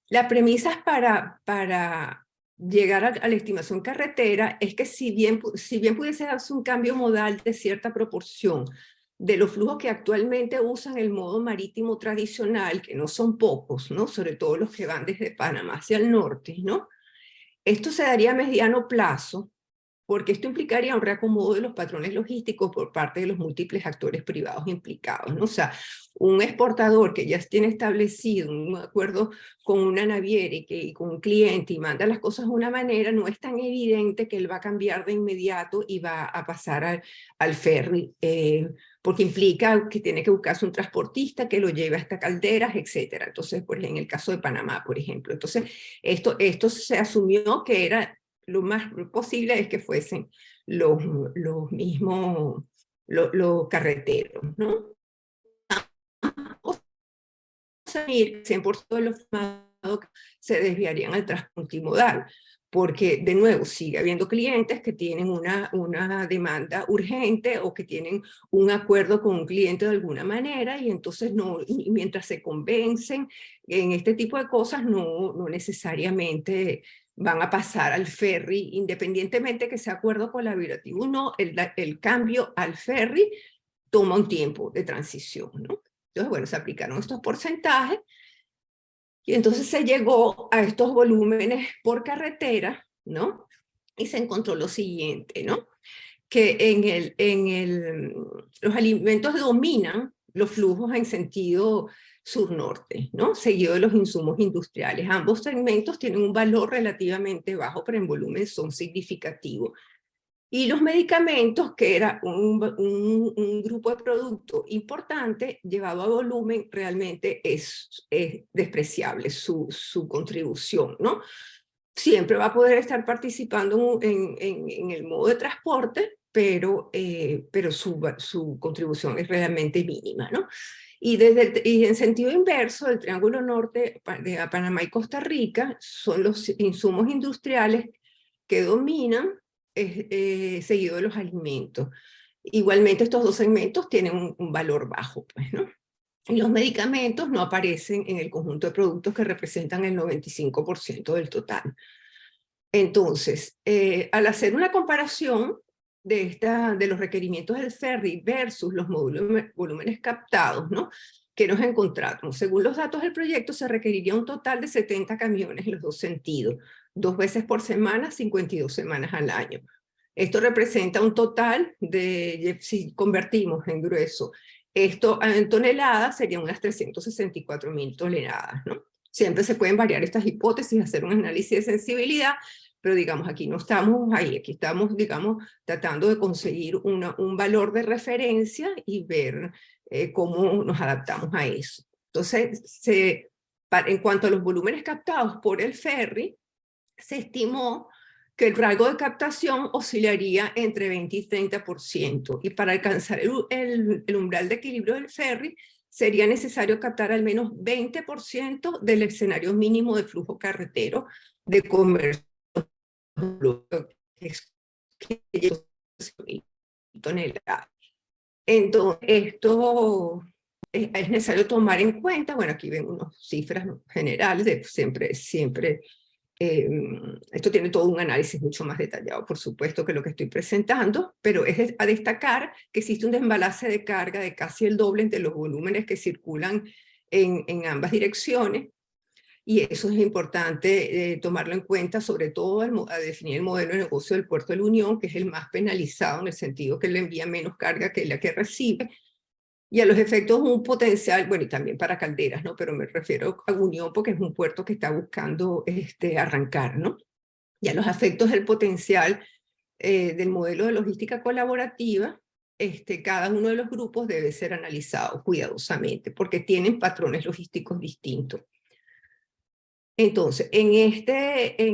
La premisa para llegar a la estimación carretera es que si bien pudiese darse un cambio modal de cierta proporción de los flujos que actualmente usan el modo marítimo tradicional, que no son pocos, ¿no?, sobre todo los que van desde Panamá hacia el norte, ¿no?, esto se daría a mediano plazo, porque esto implicaría un reacomodo de los patrones logísticos por parte de los múltiples actores privados implicados, ¿no? O sea, un exportador que ya tiene establecido un acuerdo con una naviera y con un cliente y manda las cosas de una manera, no es tan evidente que él va a cambiar de inmediato y va a pasar al ferry, porque implica que tiene que buscarse un transportista que lo lleve hasta Calderas, etc. Entonces, pues en el caso de Panamá, por ejemplo. Entonces, esto se asumió que era lo más posible es que fuesen los mismos, los carreteros, ¿no? O sea, el 100% de los formados se desviarían al transporte multimodal, porque de nuevo sigue habiendo clientes que tienen una demanda urgente o que tienen un acuerdo con un cliente de alguna manera, y entonces mientras se convencen en este tipo de cosas, no necesariamente van a pasar al ferry, independientemente que sea acuerdo colaborativo o no. El cambio al ferry toma un tiempo de transición, ¿no? Entonces, bueno, se aplicaron estos porcentajes, y entonces se llegó a estos volúmenes por carretera, ¿no? Y se encontró lo siguiente, ¿no? Que los alimentos dominan los flujos en sentido sur-norte, ¿no?, seguido de los insumos industriales. Ambos segmentos tienen un valor relativamente bajo, pero en volumen son significativos. Y los medicamentos, que era un grupo de productos importante, llevado a volumen, realmente es despreciable su contribución, ¿no? Siempre va a poder estar participando en el modo de transporte, pero su contribución es realmente mínima, ¿no? Y en sentido inverso, el Triángulo Norte de Panamá y Costa Rica son los insumos industriales que dominan, seguido de los alimentos. Igualmente, estos dos segmentos tienen un valor bajo, pues, ¿no? Y los medicamentos no aparecen en el conjunto de productos que representan el 95% del total. Entonces, al hacer una comparación de los requerimientos del ferry versus los volúmenes captados, ¿no?, que nos encontramos, según los datos del proyecto, se requeriría un total de 70 camiones en los dos sentidos, 2 veces por semana, 52 semanas al año. Esto representa un total de, si convertimos en grueso, Esto en toneladas serían unas 364.000 toneladas, ¿no? Siempre se pueden variar estas hipótesis, hacer un análisis de sensibilidad, pero digamos, aquí no estamos ahí, aquí estamos, digamos, tratando de conseguir un valor de referencia y ver cómo nos adaptamos a eso. Entonces, en cuanto a los volúmenes captados por el ferry, se estimó que el rango de captación oscilaría entre 20 y 30%, y para alcanzar el umbral de equilibrio del ferry, sería necesario captar al menos 20% del escenario mínimo de flujo carretero de comercio toneladas. Entonces, esto es necesario tomar en cuenta, bueno, aquí ven unas cifras generales, de siempre esto tiene todo un análisis mucho más detallado, por supuesto, que lo que estoy presentando, pero es a destacar que existe un desbalance de carga de casi el doble entre los volúmenes que circulan en ambas direcciones, y eso es importante tomarlo en cuenta, sobre todo a definir el modelo de negocio del Puerto de la Unión, que es el más penalizado en el sentido que le envía menos carga que la que recibe, y a los efectos un potencial, bueno, y también para Calderas, ¿no? Pero me refiero a Unión porque es un puerto que está buscando arrancar, ¿no? Y a los efectos del potencial del modelo de logística colaborativa, cada uno de los grupos debe ser analizado cuidadosamente porque tienen patrones logísticos distintos. Entonces, en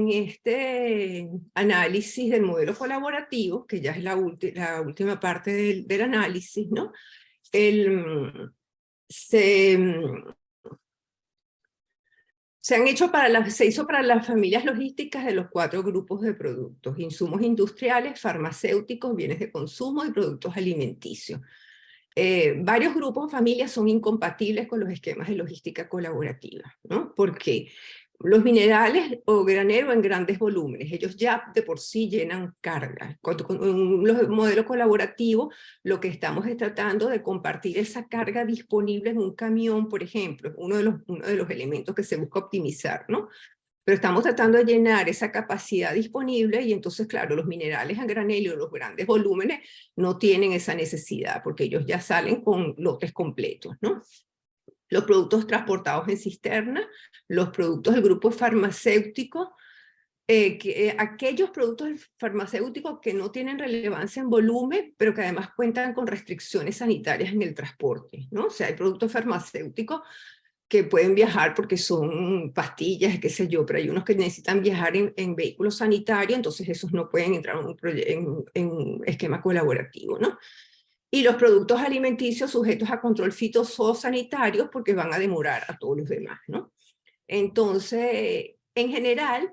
este análisis del modelo colaborativo, que ya es la última parte del análisis, ¿no? Se hizo para las familias logísticas de los 4 grupos de productos: insumos industriales, farmacéuticos, bienes de consumo y productos alimenticios. Varios grupos de familias son incompatibles con los esquemas de logística colaborativa, ¿no? Porque los minerales o granero en grandes volúmenes, ellos ya de por sí llenan carga. Con un modelo colaborativo, lo que estamos es tratando de compartir esa carga disponible en un camión, por ejemplo, uno de los elementos que se busca optimizar, ¿no? Pero estamos tratando de llenar esa capacidad disponible, y entonces, claro, los minerales a granel o los grandes volúmenes no tienen esa necesidad, porque ellos ya salen con lotes completos, ¿no? Los productos transportados en cisterna, los productos del grupo farmacéutico, aquellos productos farmacéuticos que no tienen relevancia en volumen, pero que además cuentan con restricciones sanitarias en el transporte, ¿no? O sea, hay productos farmacéuticos que pueden viajar porque son pastillas, qué sé yo, pero hay unos que necesitan viajar en vehículos sanitarios, entonces esos no pueden entrar en un esquema colaborativo, ¿no? Y los productos alimenticios sujetos a control fitosanitario porque van a demorar a todos los demás, ¿no? Entonces, en general,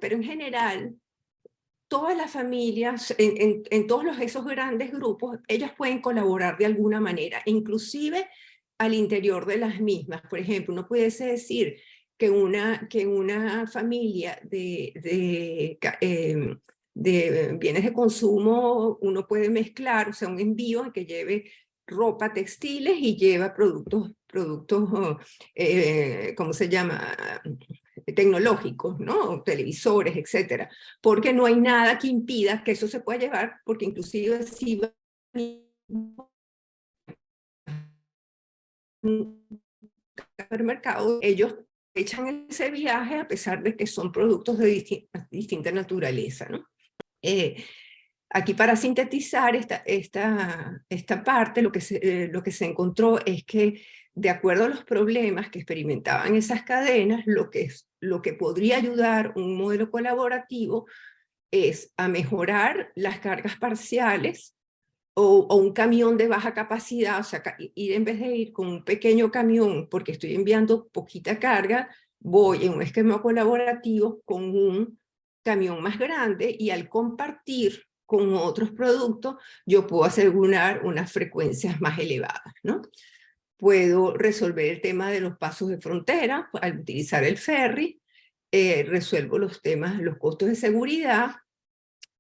todas las familias, en todos esos grandes grupos, ellas pueden colaborar de alguna manera, inclusive al interior de las mismas. Por ejemplo, uno pudiese decir que una familia de bienes de consumo, uno puede mezclar, o sea, un envío en que lleve ropa, textiles, y lleva productos ¿cómo se llama? Tecnológicos, ¿no? Televisores, etcétera, porque no hay nada que impida que eso se pueda llevar, porque inclusive si va un supermercado, ellos echan ese viaje a pesar de que son productos de distinta naturaleza, ¿no? Aquí, para sintetizar esta parte, lo que se encontró es que, de acuerdo a los problemas que experimentaban esas cadenas, lo que podría ayudar un modelo colaborativo es a mejorar las cargas parciales, o un camión de baja capacidad, o sea, ir, en vez de ir con un pequeño camión porque estoy enviando poquita carga, voy en un esquema colaborativo con un camión más grande, y al compartir con otros productos, yo puedo asegurar unas frecuencias más elevadas, ¿no? Puedo resolver el tema de los pasos de frontera al utilizar el ferry, resuelvo los costos de seguridad,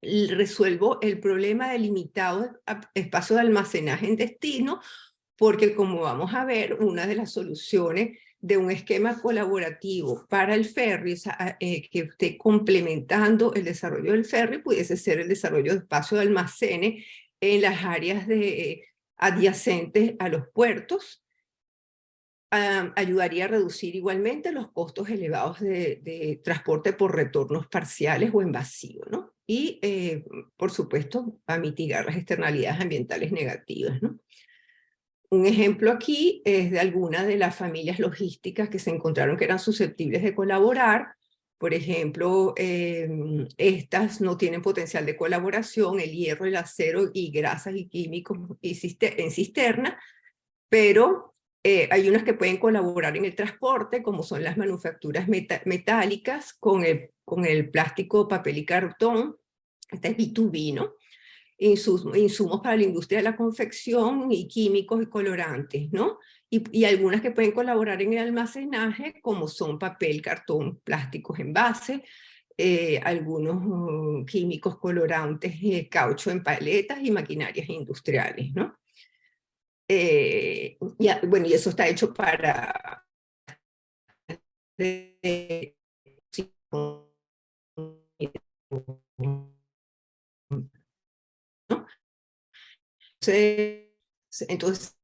resuelvo el problema de limitado espacio de almacenaje en destino, porque, como vamos a ver, una de las soluciones de un esquema colaborativo para el ferry, o sea, que esté complementando el desarrollo del ferry, pudiese ser el desarrollo de espacio de almacenes en las áreas adyacentes a los puertos. Ayudaría a reducir igualmente los costos elevados de transporte por retornos parciales o en vacío, ¿no? Y, por supuesto, a mitigar las externalidades ambientales negativas, ¿no? Un ejemplo aquí es de algunas de las familias logísticas que se encontraron que eran susceptibles de colaborar. Por ejemplo, estas no tienen potencial de colaboración, el hierro, el acero y grasas y químicos en cisterna, pero hay unas que pueden colaborar en el transporte, como son las manufacturas metálicas con el plástico, papel y cartón. Esta es B2B, ¿no? Insumos para la industria de la confección y químicos y colorantes, ¿no? Y algunas que pueden colaborar en el almacenaje, como son papel, cartón, plásticos, envase, algunos químicos colorantes, caucho en paletas y maquinarias industriales, ¿no? Bueno, y eso está hecho para... ¿no? Entonces,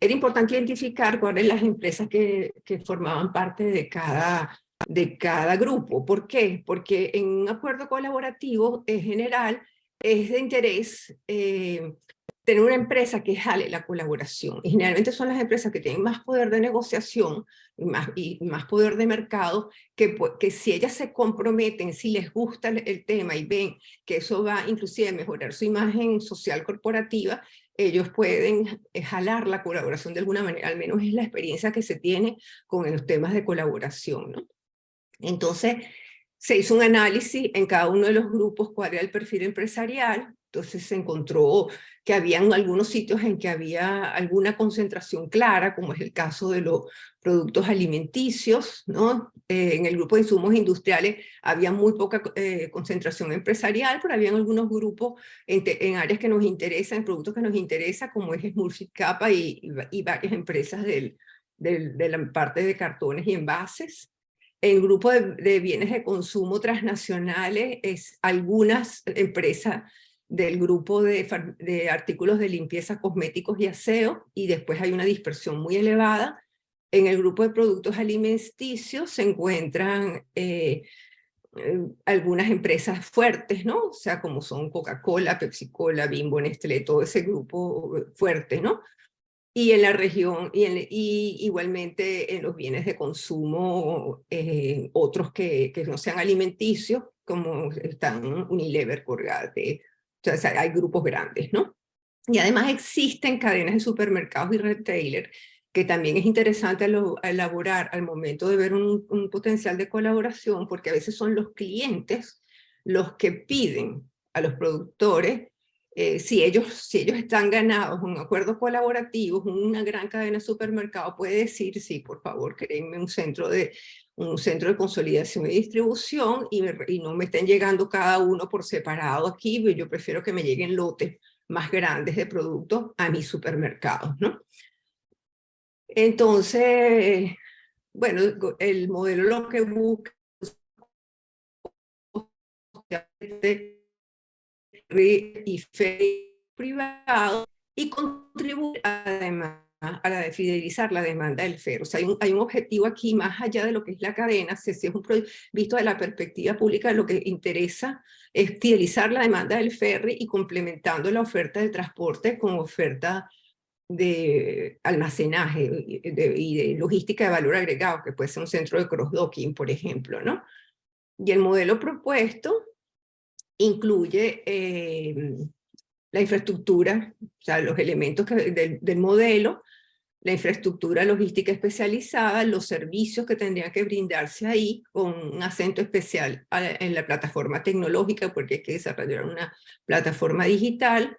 era importante identificar cuáles las empresas que formaban parte de cada grupo. ¿Por qué? Porque en un acuerdo colaborativo en general es de interés tener una empresa que jale la colaboración. Y generalmente son las empresas que tienen más poder de negociación y más poder de mercado, que si ellas se comprometen, si les gusta el tema y ven que eso va inclusive a mejorar su imagen social corporativa, ellos pueden jalar la colaboración de alguna manera, al menos es la experiencia que se tiene con los temas de colaboración, ¿no? Entonces, se hizo un análisis en cada uno de los grupos cuál era el perfil empresarial. Entonces se encontró que habían algunos sitios en que había alguna concentración clara, como es el caso de los productos alimenticios, ¿no? En el grupo de insumos industriales había muy poca concentración empresarial, pero había algunos grupos en áreas que nos interesan, en productos que nos interesan, como es Smurfit Kappa y varias empresas de la parte de cartones y envases. El grupo de bienes de consumo transnacionales es algunas empresas del grupo de artículos de limpieza, cosméticos y aseo, y después hay una dispersión muy elevada. En el grupo de productos alimenticios se encuentran algunas empresas fuertes, ¿no? O sea, como son Coca-Cola, Pepsi-Cola, Bimbo, Nestlé, todo ese grupo fuerte, ¿no? Y en la región, y igualmente en los bienes de consumo, otros que no sean alimenticios, como están Unilever, Colgate, o sea, hay grupos grandes, ¿no? Y además existen cadenas de supermercados y retailers que también es interesante elaborar al momento de ver un potencial de colaboración, porque a veces son los clientes los que piden a los productores si ellos están ganados en acuerdos colaborativos, una gran cadena de supermercados puede decir, sí, por favor, créenme un centro de consolidación y distribución y no me estén llegando cada uno por separado aquí, yo prefiero que me lleguen lotes más grandes de productos a mis supermercados, ¿no? Entonces, bueno, el modelo lo que busca y privado y contribuir además a fidelizar la demanda del ferro. O sea, hay un objetivo aquí más allá de lo que es la cadena, si es visto de la perspectiva pública, lo que interesa es fidelizar la demanda del ferry y complementando la oferta de transporte con oferta de almacenaje y de logística de valor agregado, que puede ser un centro de cross-docking, por ejemplo, ¿no? Y el modelo propuesto incluye la infraestructura, o sea, los elementos del modelo, la infraestructura logística especializada, los servicios que tendrían que brindarse ahí, con un acento especial en la plataforma tecnológica, porque hay que desarrollar una plataforma digital,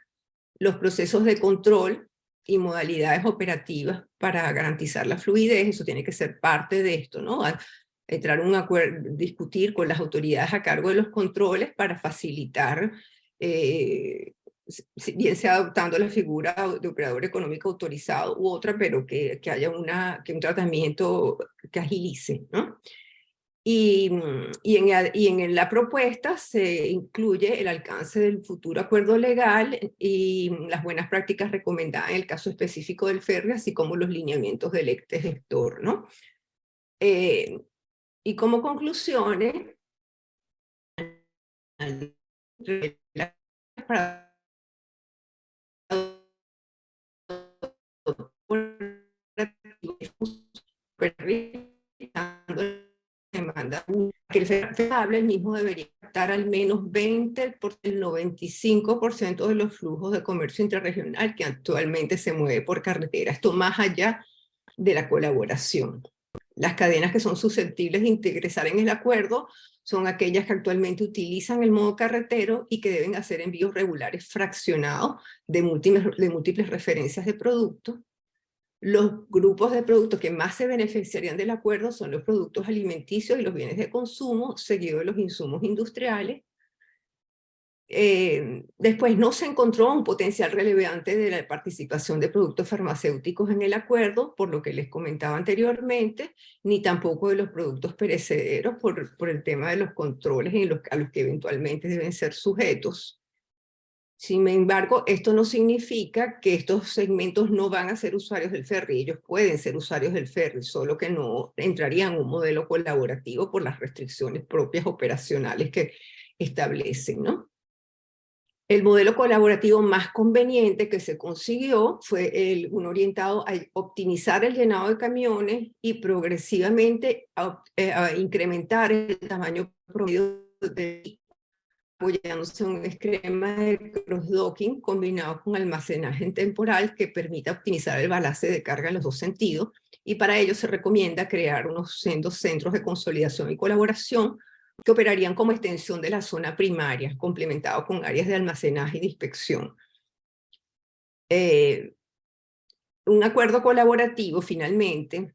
los procesos de control y modalidades operativas para garantizar la fluidez, eso tiene que ser parte de esto, ¿no? Entrar en un acuerdo, discutir con las autoridades a cargo de los controles para facilitar, bien sea adoptando la figura de operador económico autorizado u otra, pero que haya un tratamiento que agilice, ¿no? Y en la propuesta se incluye el alcance del futuro acuerdo legal y las buenas prácticas recomendadas en el caso específico del ferry, así como los lineamientos del ente gestor, ¿no? Y como conclusiones, demanda que el mismo debería captar al menos 20 por el 95% de los flujos de comercio intrarregional que actualmente se mueve por carretera. Esto más allá de la colaboración. Las cadenas que son susceptibles de ingresar en el acuerdo son aquellas que actualmente utilizan el modo carretero y que deben hacer envíos regulares fraccionados de múltiples referencias de productos. Los grupos de productos que más se beneficiarían del acuerdo son los productos alimenticios y los bienes de consumo, seguido de los insumos industriales. Después no se encontró un potencial relevante de la participación de productos farmacéuticos en el acuerdo, por lo que les comentaba anteriormente, ni tampoco de los productos perecederos por el tema de los controles a los que eventualmente deben ser sujetos. Sin embargo, esto no significa que estos segmentos no van a ser usuarios del ferry. Ellos pueden ser usuarios del ferry, solo que no entrarían en un modelo colaborativo por las restricciones propias operacionales que establecen, ¿no? El modelo colaborativo más conveniente que se consiguió fue uno orientado a optimizar el llenado de camiones y progresivamente a incrementar el tamaño promedio de apoyándose en un esquema de cross-docking combinado con almacenaje en temporal que permita optimizar el balance de carga en los dos sentidos, y para ello se recomienda crear unos centros de consolidación y colaboración que operarían como extensión de la zona primaria, complementado con áreas de almacenaje y de inspección. Un acuerdo colaborativo, finalmente,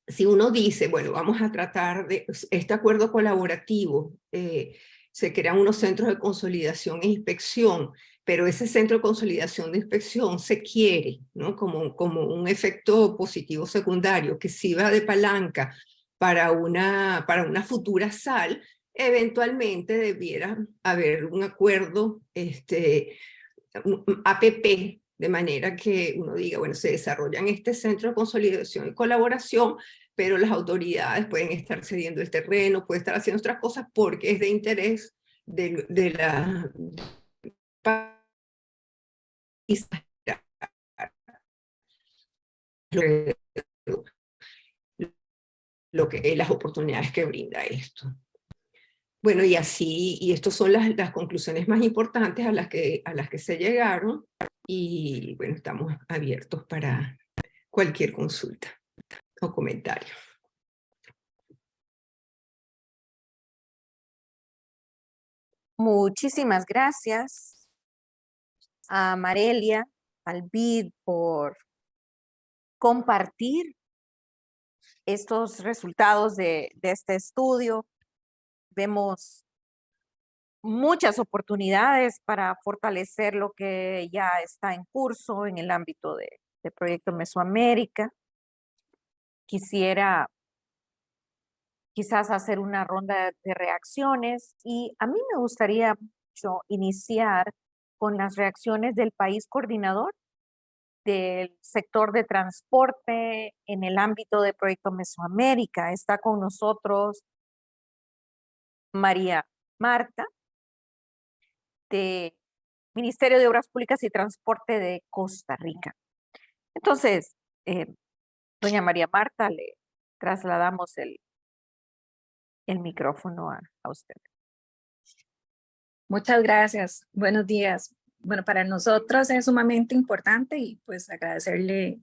si uno dice, bueno, vamos a tratar de este acuerdo colaborativo, se crean unos centros de consolidación e inspección, pero ese centro de consolidación de inspección se quiere, ¿no? como un efecto positivo secundario que sirva de palanca para una futura SAL, eventualmente debiera haber un acuerdo un APP, de manera que uno diga, bueno, se desarrollan este centro de consolidación y colaboración, pero las autoridades pueden estar cediendo el terreno, pueden estar haciendo otras cosas porque es de interés de la país las oportunidades que brinda esto. Bueno, y estas son las conclusiones más importantes a las que se llegaron, y bueno, estamos abiertos para cualquier consulta o comentario. Muchísimas gracias a Marelia, al BID, por compartir estos resultados de este estudio. Vemos muchas oportunidades para fortalecer lo que ya está en curso en el ámbito de Proyecto Mesoamérica. Quisiera quizás hacer una ronda de reacciones, y a mí me gustaría mucho iniciar con las reacciones del país coordinador del sector de transporte en el ámbito de Proyecto Mesoamérica. Está con nosotros María Marta, de Ministerio de Obras Públicas y Transporte de Costa Rica. Entonces, doña María Marta, le trasladamos el micrófono a usted. Muchas gracias. Buenos días. Bueno, para nosotros es sumamente importante, y pues agradecerle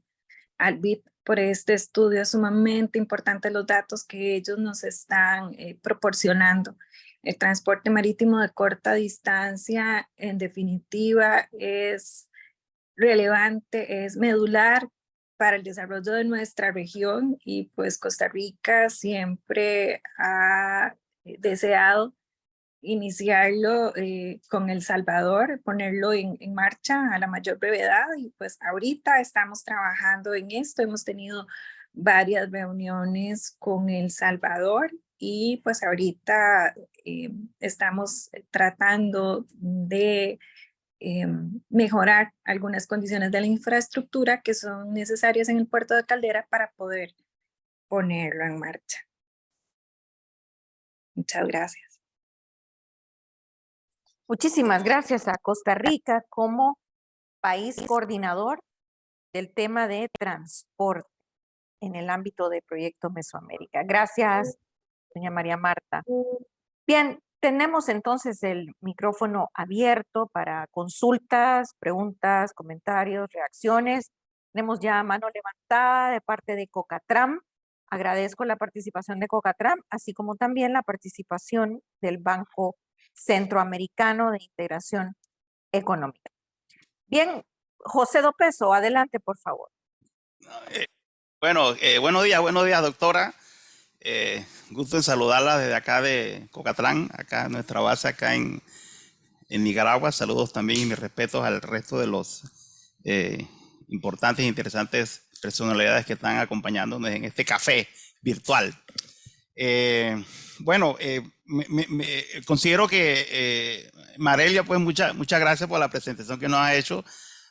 al BID por este estudio. Es sumamente importante los datos que ellos nos están proporcionando. El transporte marítimo de corta distancia, en definitiva, es relevante, es medular para el desarrollo de nuestra región, y pues Costa Rica siempre ha deseado iniciarlo con El Salvador, ponerlo en marcha a la mayor brevedad, y pues ahorita estamos trabajando en esto. Hemos tenido varias reuniones con El Salvador, y pues ahorita estamos tratando de mejorar algunas condiciones de la infraestructura que son necesarias en el puerto de Caldera para poder ponerlo en marcha. Muchas gracias. Muchísimas gracias a Costa Rica como país coordinador del tema de transporte en el ámbito del Proyecto Mesoamérica. Gracias, doña María Marta. Bien, tenemos entonces el micrófono abierto para consultas, preguntas, comentarios, reacciones. Tenemos ya mano levantada de parte de Cocatram. Agradezco la participación de Cocatram, así como también la participación del Banco Centroamericano de Integración Económica. Bien, José Dopeso, adelante, por favor. Bueno, buenos días, doctora. Gusto en saludarla desde acá de Cocatlán, acá nuestra base acá en Nicaragua. Saludos también y mis respetos al resto de los importantes e interesantes personalidades que están acompañándonos en este café virtual. Considero que Marelia, pues muchas gracias por la presentación que nos ha hecho.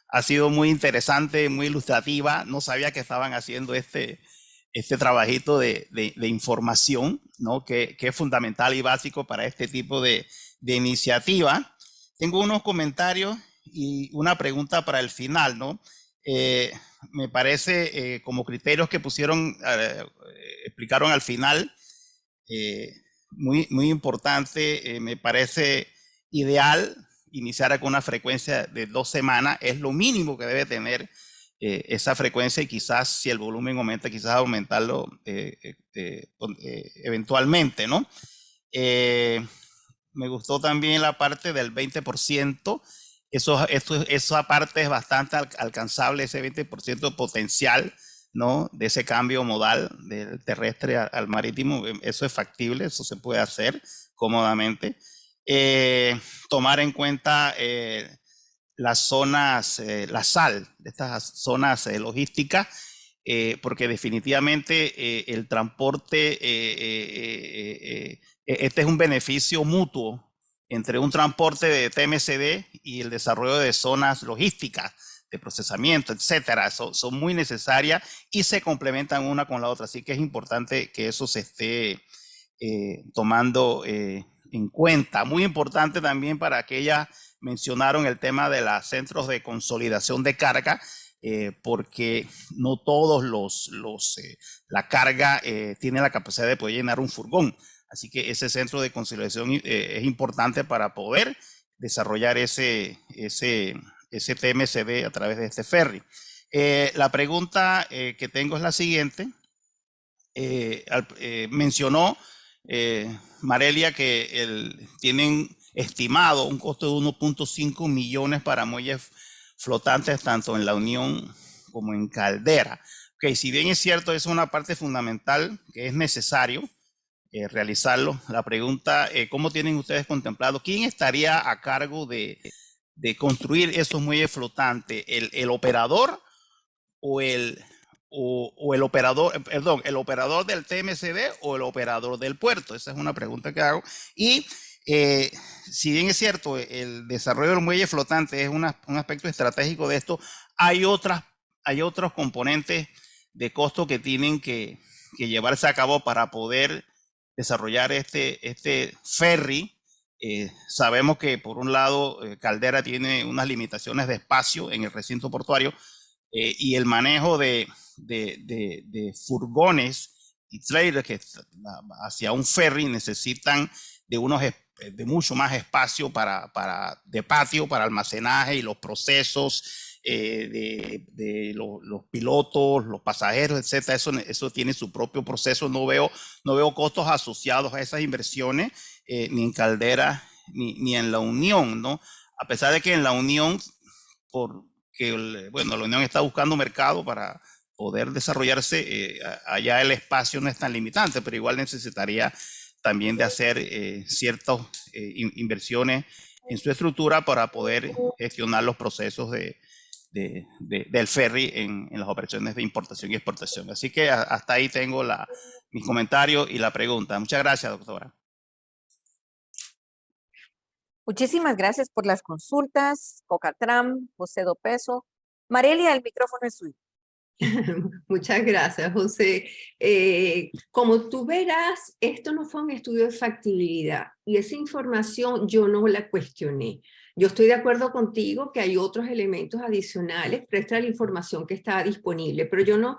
Ha sido muy interesante, muy ilustrativa. No sabía que estaban haciendo este trabajito de información, ¿no? Que es fundamental y básico para este tipo de iniciativa. Tengo unos comentarios y una pregunta para el final, ¿no? Me parece como criterios que explicaron al final, muy importante. Me parece ideal iniciar con una frecuencia de 2 semanas. Es lo mínimo que debe tener esa frecuencia, y quizás si el volumen aumenta, quizás aumentarlo eventualmente, ¿no? Me gustó también la parte del 20%. Esa parte es bastante alcanzable, ese 20% potencial, ¿no? De ese cambio modal del terrestre al marítimo. Eso es factible, eso se puede hacer cómodamente. Tomar en cuenta las zonas, la sal de estas zonas logísticas, porque definitivamente el transporte, este es un beneficio mutuo entre un transporte de TMCD y el desarrollo de zonas logísticas de procesamiento, etcétera. Son muy necesarias y se complementan una con la otra, así que es importante que eso se esté tomando en cuenta. Muy importante también para aquellas mencionaron el tema de los centros de consolidación de carga, porque no todos la carga tiene la capacidad de poder llenar un furgón. Así que ese centro de consolidación es importante para poder desarrollar ese TMCD a través de este ferry. La pregunta que tengo es la siguiente. Mencionó Marelia que tienen estimado un costo de 1.5 millones para muelles flotantes tanto en La Unión como en Caldera. Okay, si bien es cierto, es una parte fundamental que es necesario realizarlo. La pregunta, ¿cómo tienen ustedes contemplado? ¿Quién estaría a cargo de construir esos muelles flotantes? ¿El operador o el operador, perdón, el operador del TMCD o el operador del puerto? Esa es una pregunta que hago. Y si bien es cierto, el desarrollo del muelle flotante es un aspecto estratégico de esto, hay otros componentes de costo que tienen que llevarse a cabo para poder desarrollar este ferry. Sabemos que por un lado Caldera tiene unas limitaciones de espacio en el recinto portuario, y el manejo de furgones y trailers que hacia un ferry necesitan de mucho más espacio de patio para almacenaje y los procesos de los pilotos, los pasajeros, etcétera. Eso tiene su propio proceso. No veo costos asociados a esas inversiones, ni en Caldera ni en La Unión, ¿no? A pesar de que en La Unión, la Unión está buscando mercado para poder desarrollarse, allá el espacio no es tan limitante, pero igual necesitaría también de hacer ciertas inversiones en su estructura para poder gestionar los procesos de del ferry en las operaciones de importación y exportación. Así que hasta ahí tengo mis comentarios y la pregunta. Muchas gracias, doctora. Muchísimas gracias por las consultas, Cocatram, José Dopeso. Marelia, el micrófono es suyo. Muchas gracias, José. Como tú verás, esto no fue un estudio de factibilidad y esa información yo no la cuestioné. Yo estoy de acuerdo contigo que hay otros elementos adicionales, presta la información que está disponible, pero yo no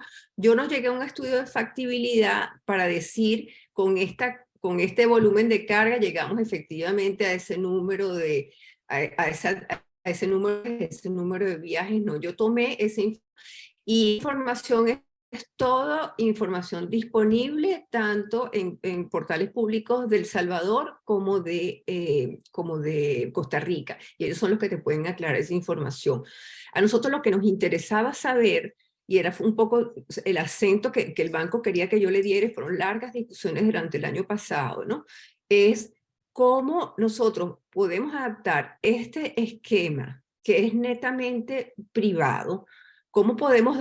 llegué a un estudio de factibilidad para decir con este volumen de carga llegamos efectivamente a ese número a ese número de viajes. No, yo tomé esa información. Y información es toda información disponible tanto en portales públicos de El Salvador como de Costa Rica. Y ellos son los que te pueden aclarar esa información. A nosotros lo que nos interesaba saber, y era un poco el acento que el banco quería que yo le diera, fueron largas discusiones durante el año pasado, ¿no? Es cómo nosotros podemos adaptar este esquema que es netamente privado. ¿Cómo podemos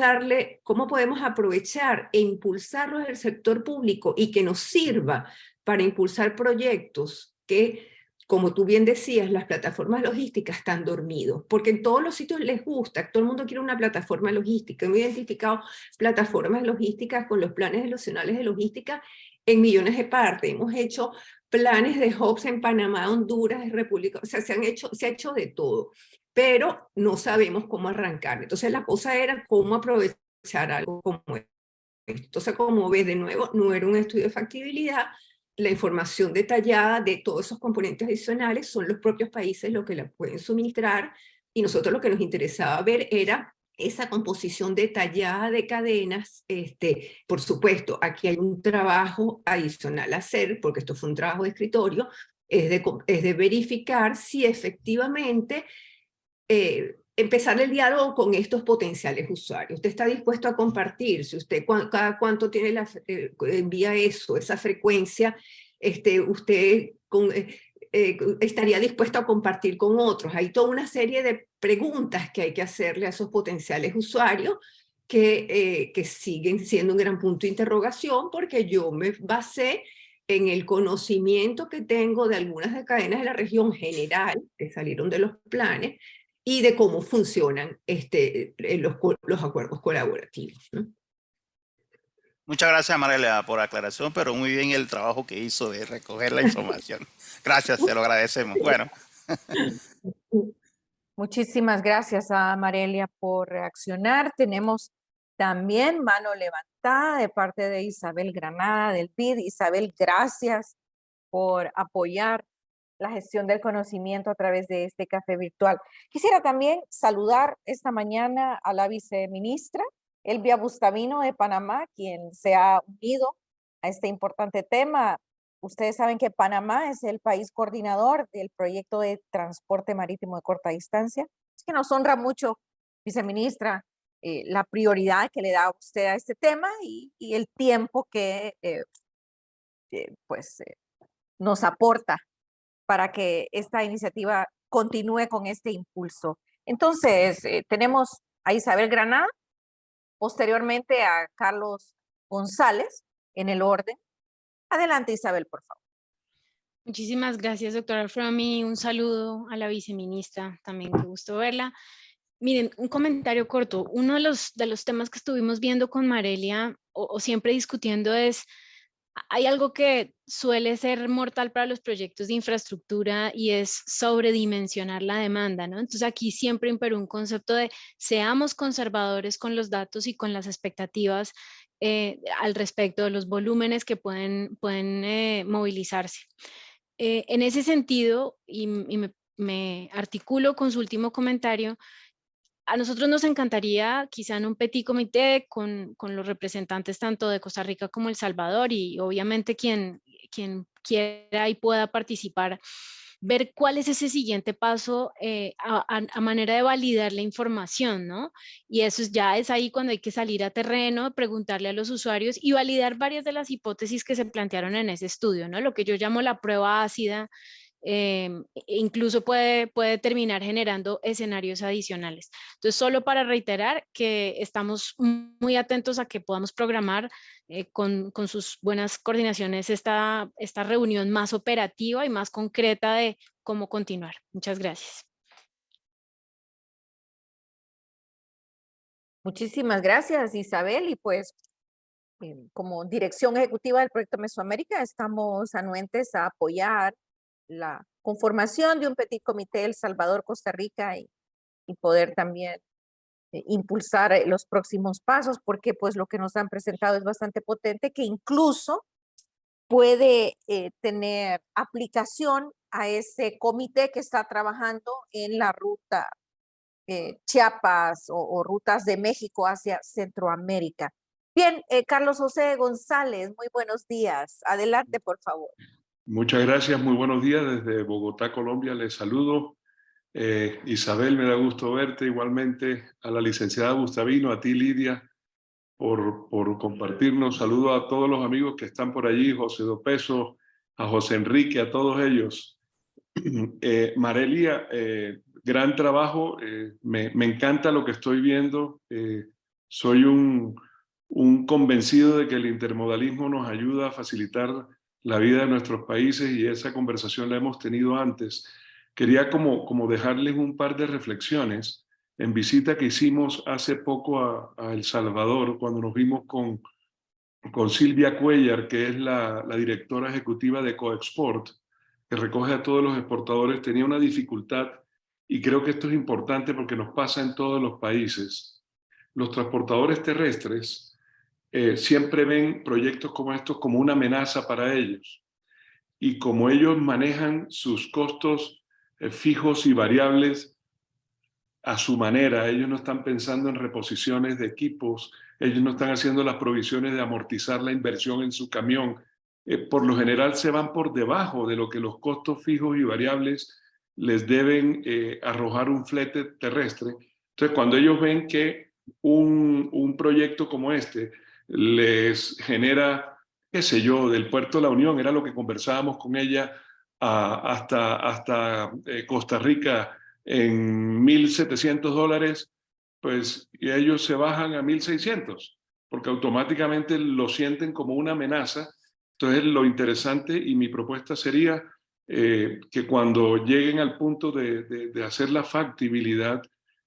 aprovechar e impulsarlo en el sector público y que nos sirva para impulsar proyectos que, como tú bien decías, las plataformas logísticas están dormidos? Porque en todos los sitios les gusta, todo el mundo quiere una plataforma logística. Hemos identificado plataformas logísticas con los planes nacionales de logística en millones de partes. Hemos hecho planes de hubs en Panamá, Honduras, República, o sea, se ha hecho de todo, pero no sabemos cómo arrancar. Entonces la cosa era cómo aprovechar algo como esto. Entonces, como ves, de nuevo, no era un estudio de factibilidad. La información detallada de todos esos componentes adicionales son los propios países los que la pueden suministrar, y nosotros lo que nos interesaba ver era esa composición detallada de cadenas. Por supuesto, aquí hay un trabajo adicional a hacer, porque esto fue un trabajo de escritorio, es de verificar si efectivamente empezar el diálogo con estos potenciales usuarios. Usted está dispuesto a compartir, si usted cada cuánto tiene envía esa frecuencia, usted estaría dispuesto a compartir con otros. Hay toda una serie de preguntas que hay que hacerle a esos potenciales usuarios que siguen siendo un gran punto de interrogación, porque yo me basé en el conocimiento que tengo de algunas de cadenas de la región general que salieron de los planes y de cómo funcionan los acuerdos colaborativos, ¿no? Muchas gracias, Marelia, por la aclaración, pero muy bien el trabajo que hizo de recoger la información. Gracias, se lo agradecemos. Bueno. Muchísimas gracias a Marelia por reaccionar. Tenemos también mano levantada de parte de Isabel Granada del BID. Isabel, gracias por apoyar la gestión del conocimiento a través de este café virtual. Quisiera también saludar esta mañana a la viceministra Elvia Bustamino de Panamá, quien se ha unido a este importante tema. Ustedes saben que Panamá es el país coordinador del proyecto de transporte marítimo de corta distancia. Es que nos honra mucho, viceministra, la prioridad que le da usted a este tema y el tiempo que nos aporta para que esta iniciativa continúe con este impulso. Entonces, tenemos a Isabel Granada, posteriormente a Carlos González en el orden. Adelante, Isabel, por favor. Muchísimas gracias, doctora Fromi. Un saludo a la viceministra, también qué gusto verla. Miren, un comentario corto. Uno de los temas que estuvimos viendo con Marelia o siempre discutiendo es, hay algo que suele ser mortal para los proyectos de infraestructura y es sobredimensionar la demanda, ¿no? Entonces aquí siempre imperó un concepto de seamos conservadores con los datos y con las expectativas al respecto de los volúmenes que pueden movilizarse. En ese sentido, y me articulo con su último comentario, a nosotros nos encantaría quizá en un petit comité con los representantes tanto de Costa Rica como El Salvador y obviamente quien quiera y pueda participar, ver cuál es ese siguiente paso a manera de validar la información, ¿no? Y eso ya es ahí cuando hay que salir a terreno, preguntarle a los usuarios y validar varias de las hipótesis que se plantearon en ese estudio, ¿no? Lo que yo llamo la prueba ácida, incluso puede terminar generando escenarios adicionales. Entonces, solo para reiterar que estamos muy atentos a que podamos programar con sus buenas coordinaciones esta reunión más operativa y más concreta de cómo continuar. Muchas gracias. Muchísimas gracias, Isabel. Y pues, como dirección ejecutiva del proyecto Mesoamérica, estamos anuentes a apoyar la conformación de un petit comité El Salvador, Costa Rica y poder también impulsar los próximos pasos, porque pues lo que nos han presentado es bastante potente, que incluso puede tener aplicación a ese comité que está trabajando en la ruta Chiapas o rutas de México hacia Centroamérica. Bien, Carlos José González, muy buenos días. Adelante, por favor. Muchas gracias, muy buenos días. Desde Bogotá, Colombia, les saludo. Isabel, me da gusto verte. Igualmente a la licenciada Gustavino, a ti, Lidia, por compartirnos. Saludo a todos los amigos que están por allí, José Dopeso, a José Enrique, a todos ellos. Marelia, gran trabajo. Me encanta lo que estoy viendo. Soy un convencido de que el intermodalismo nos ayuda a facilitar la vida de nuestros países y esa conversación la hemos tenido antes. Quería como dejarles un par de reflexiones en visita que hicimos hace poco a El Salvador, cuando nos vimos con Silvia Cuellar, que es la directora ejecutiva de Coexport, que recoge a todos los exportadores. Tenía una dificultad, y creo que esto es importante porque nos pasa en todos los países. Los transportadores terrestres siempre ven proyectos como estos como una amenaza para ellos. Y como ellos manejan sus costos fijos y variables a su manera, ellos no están pensando en reposiciones de equipos, ellos no están haciendo las provisiones de amortizar la inversión en su camión. Por lo general se van por debajo de lo que los costos fijos y variables les deben arrojar un flete terrestre. Entonces, cuando ellos ven que un proyecto como este les genera, qué sé yo, del puerto de La Unión, era lo que conversábamos con ella, hasta Costa Rica en $1,700, pues y ellos se bajan a 1,600, porque automáticamente lo sienten como una amenaza. Entonces, lo interesante y mi propuesta sería que cuando lleguen al punto de hacer la factibilidad,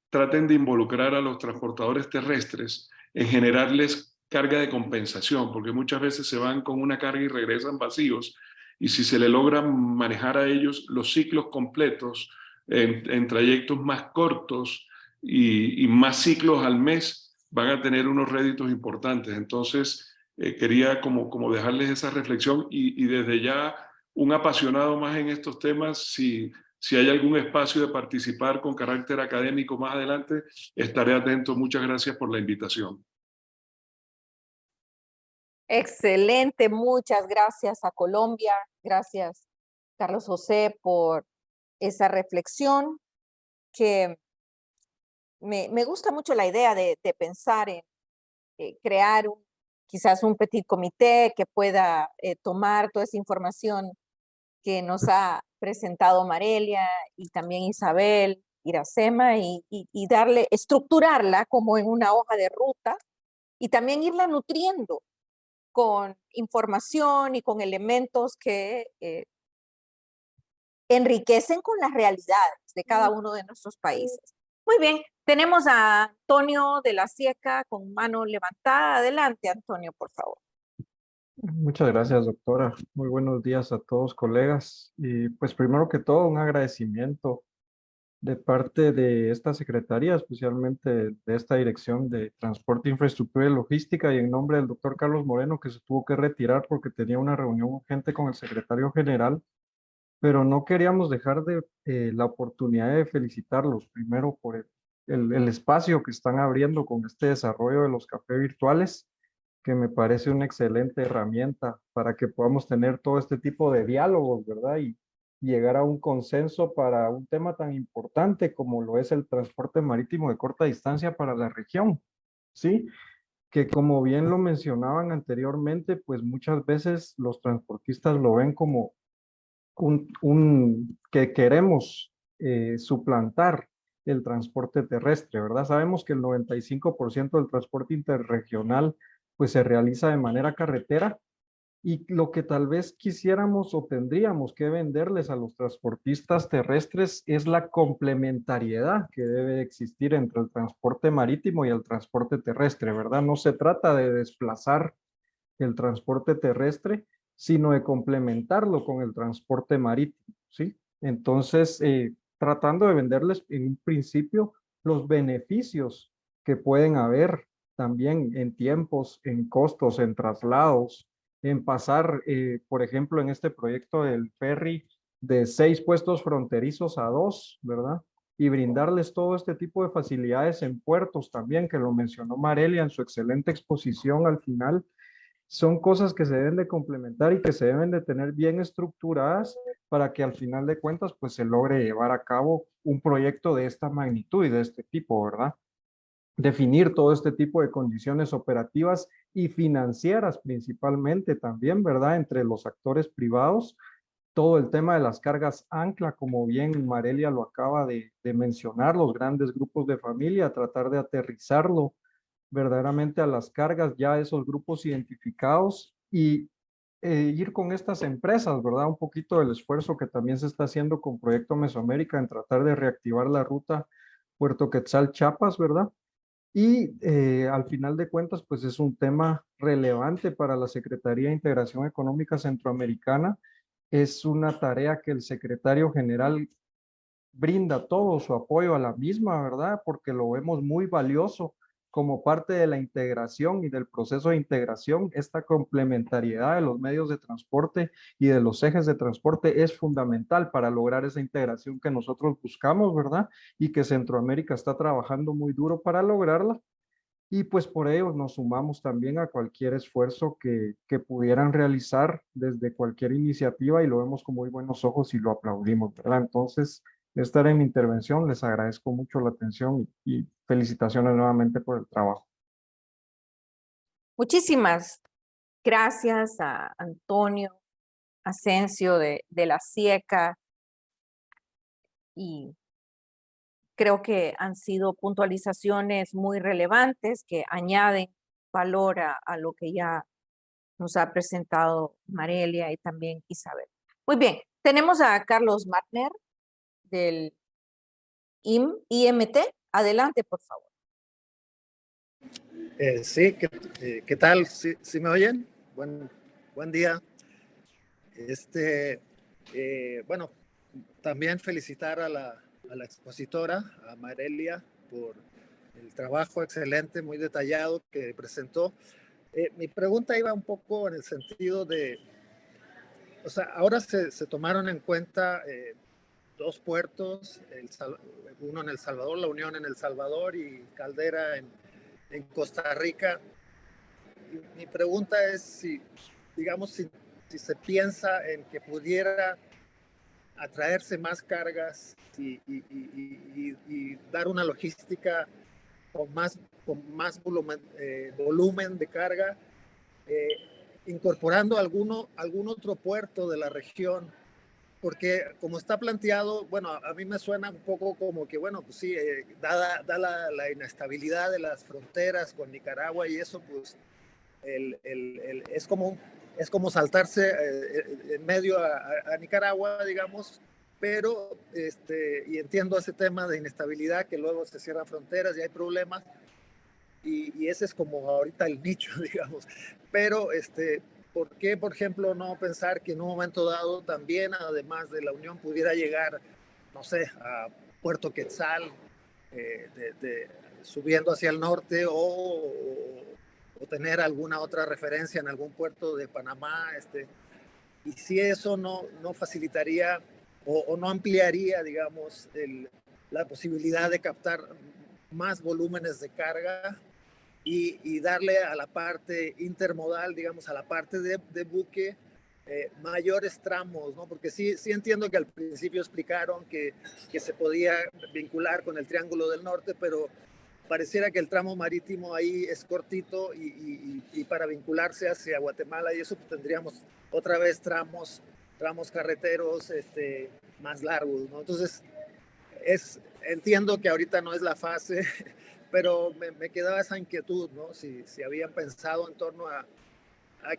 traten de involucrar a los transportadores terrestres en generarles carga de compensación, porque muchas veces se van con una carga y regresan vacíos, y si se le logra manejar a ellos los ciclos completos en trayectos más cortos y más ciclos al mes, van a tener unos réditos importantes. Entonces, quería como dejarles esa reflexión y desde ya un apasionado más en estos temas. Si hay algún espacio de participar con carácter académico más adelante, estaré atento. Muchas gracias por la invitación. Excelente, muchas gracias a Colombia. Gracias, Carlos José, por esa reflexión, que me gusta mucho la idea de pensar en crear quizás un petit comité que pueda tomar toda esa información que nos ha presentado Marelia y también Isabel, Iracema, y estructurarla como en una hoja de ruta y también irla nutriendo con información y con elementos que enriquecen con las realidades de cada uno de nuestros países. Muy bien, tenemos a Antonio de la Sieca con mano levantada. Adelante, Antonio, por favor. Muchas gracias, doctora. Muy buenos días a todos, colegas. Y pues primero que todo, un agradecimiento de parte de esta secretaría, especialmente de esta Dirección de Transporte, Infraestructura y Logística, y en nombre del doctor Carlos Moreno, que se tuvo que retirar porque tenía una reunión urgente con el secretario general, pero no queríamos dejar la oportunidad de felicitarlos primero por el espacio que están abriendo con este desarrollo de los cafés virtuales, que me parece una excelente herramienta para que podamos tener todo este tipo de diálogos, ¿verdad? Y llegar a un consenso para un tema tan importante como lo es el transporte marítimo de corta distancia para la región, ¿sí? Que como bien lo mencionaban anteriormente, pues muchas veces los transportistas lo ven como que queremos suplantar el transporte terrestre, ¿verdad? Sabemos que el 95% del transporte interregional pues se realiza de manera carretera, y lo que tal vez quisiéramos o tendríamos que venderles a los transportistas terrestres es la complementariedad que debe existir entre el transporte marítimo y el transporte terrestre, ¿verdad? No se trata de desplazar el transporte terrestre, sino de complementarlo con el transporte marítimo, ¿sí? Entonces, tratando de venderles en un principio los beneficios que pueden haber también en tiempos, en costos, en traslados, en pasar, por ejemplo, en este proyecto del ferry de 6 puestos fronterizos a 2, ¿verdad? Y brindarles todo este tipo de facilidades en puertos también, que lo mencionó Marelia en su excelente exposición al final. Son cosas que se deben de complementar y que se deben de tener bien estructuradas para que al final de cuentas pues se logre llevar a cabo un proyecto de esta magnitud y de este tipo, ¿verdad? Definir todo este tipo de condiciones operativas y financieras principalmente también, ¿verdad? Entre los actores privados, todo el tema de las cargas ancla, como bien Marelia lo acaba de mencionar, los grandes grupos de familia, tratar de aterrizarlo verdaderamente a las cargas ya esos grupos identificados y ir con estas empresas, ¿verdad? Un poquito del esfuerzo que también se está haciendo con Proyecto Mesoamérica en tratar de reactivar la ruta Puerto Quetzal Chiapas, ¿verdad? Y al final de cuentas, pues es un tema relevante para la Secretaría de Integración Económica Centroamericana. Es una tarea que el secretario general brinda todo su apoyo a la misma, ¿verdad? Porque lo vemos muy valioso como parte de la integración y del proceso de integración. Esta complementariedad de los medios de transporte y de los ejes de transporte es fundamental para lograr esa integración que nosotros buscamos, ¿verdad? Y que Centroamérica está trabajando muy duro para lograrla. Y pues por ello nos sumamos también a cualquier esfuerzo que pudieran realizar desde cualquier iniciativa y lo vemos con muy buenos ojos y lo aplaudimos, ¿verdad? Entonces, esta era mi intervención. Les agradezco mucho la atención y felicitaciones nuevamente por el trabajo. Muchísimas gracias a Antonio Asensio de la CIECA, y creo que han sido puntualizaciones muy relevantes que añaden valor a lo que ya nos ha presentado Marelia y también Isabel. Muy bien, tenemos a Carlos Martner del IMT. Adelante, por favor. Sí, ¿qué tal? ¿Sí me oyen? Buen día. Bueno, también felicitar a la expositora, a Marelia, por el trabajo excelente, muy detallado que presentó. Mi pregunta iba un poco en el sentido de, o sea, ahora se tomaron en cuenta 2 puertos, uno en El Salvador, La Unión en El Salvador y Caldera en Costa Rica. Mi pregunta es si se piensa en que pudiera atraerse más cargas y dar una logística con más volumen de carga, incorporando algún otro puerto de la región, porque como está planteado, bueno, a mí me suena un poco como que, bueno, pues sí, dada la inestabilidad de las fronteras con Nicaragua y eso, pues es como saltarse en medio a Nicaragua, digamos, pero y entiendo ese tema de inestabilidad, que luego se cierran fronteras y hay problemas, y ese es como ahorita el nicho, digamos, pero ¿por qué, por ejemplo, no pensar que en un momento dado también, además de la Unión, pudiera llegar, no sé, a Puerto Quetzal, subiendo hacia el norte, o tener alguna otra referencia en algún puerto de Panamá, y si eso no facilitaría o no ampliaría, digamos, la posibilidad de captar más volúmenes de carga y darle a la parte intermodal, digamos, a la parte de buque, mayores tramos, ¿no? Porque sí entiendo que al principio explicaron que se podía vincular con el Triángulo del Norte, pero pareciera que el tramo marítimo ahí es cortito y para vincularse hacia Guatemala y eso, pues tendríamos otra vez tramos tramos carreteros más largos, ¿no? Entonces, entiendo que ahorita no es la fase, pero me quedaba esa inquietud, ¿no? Si habían pensado en torno a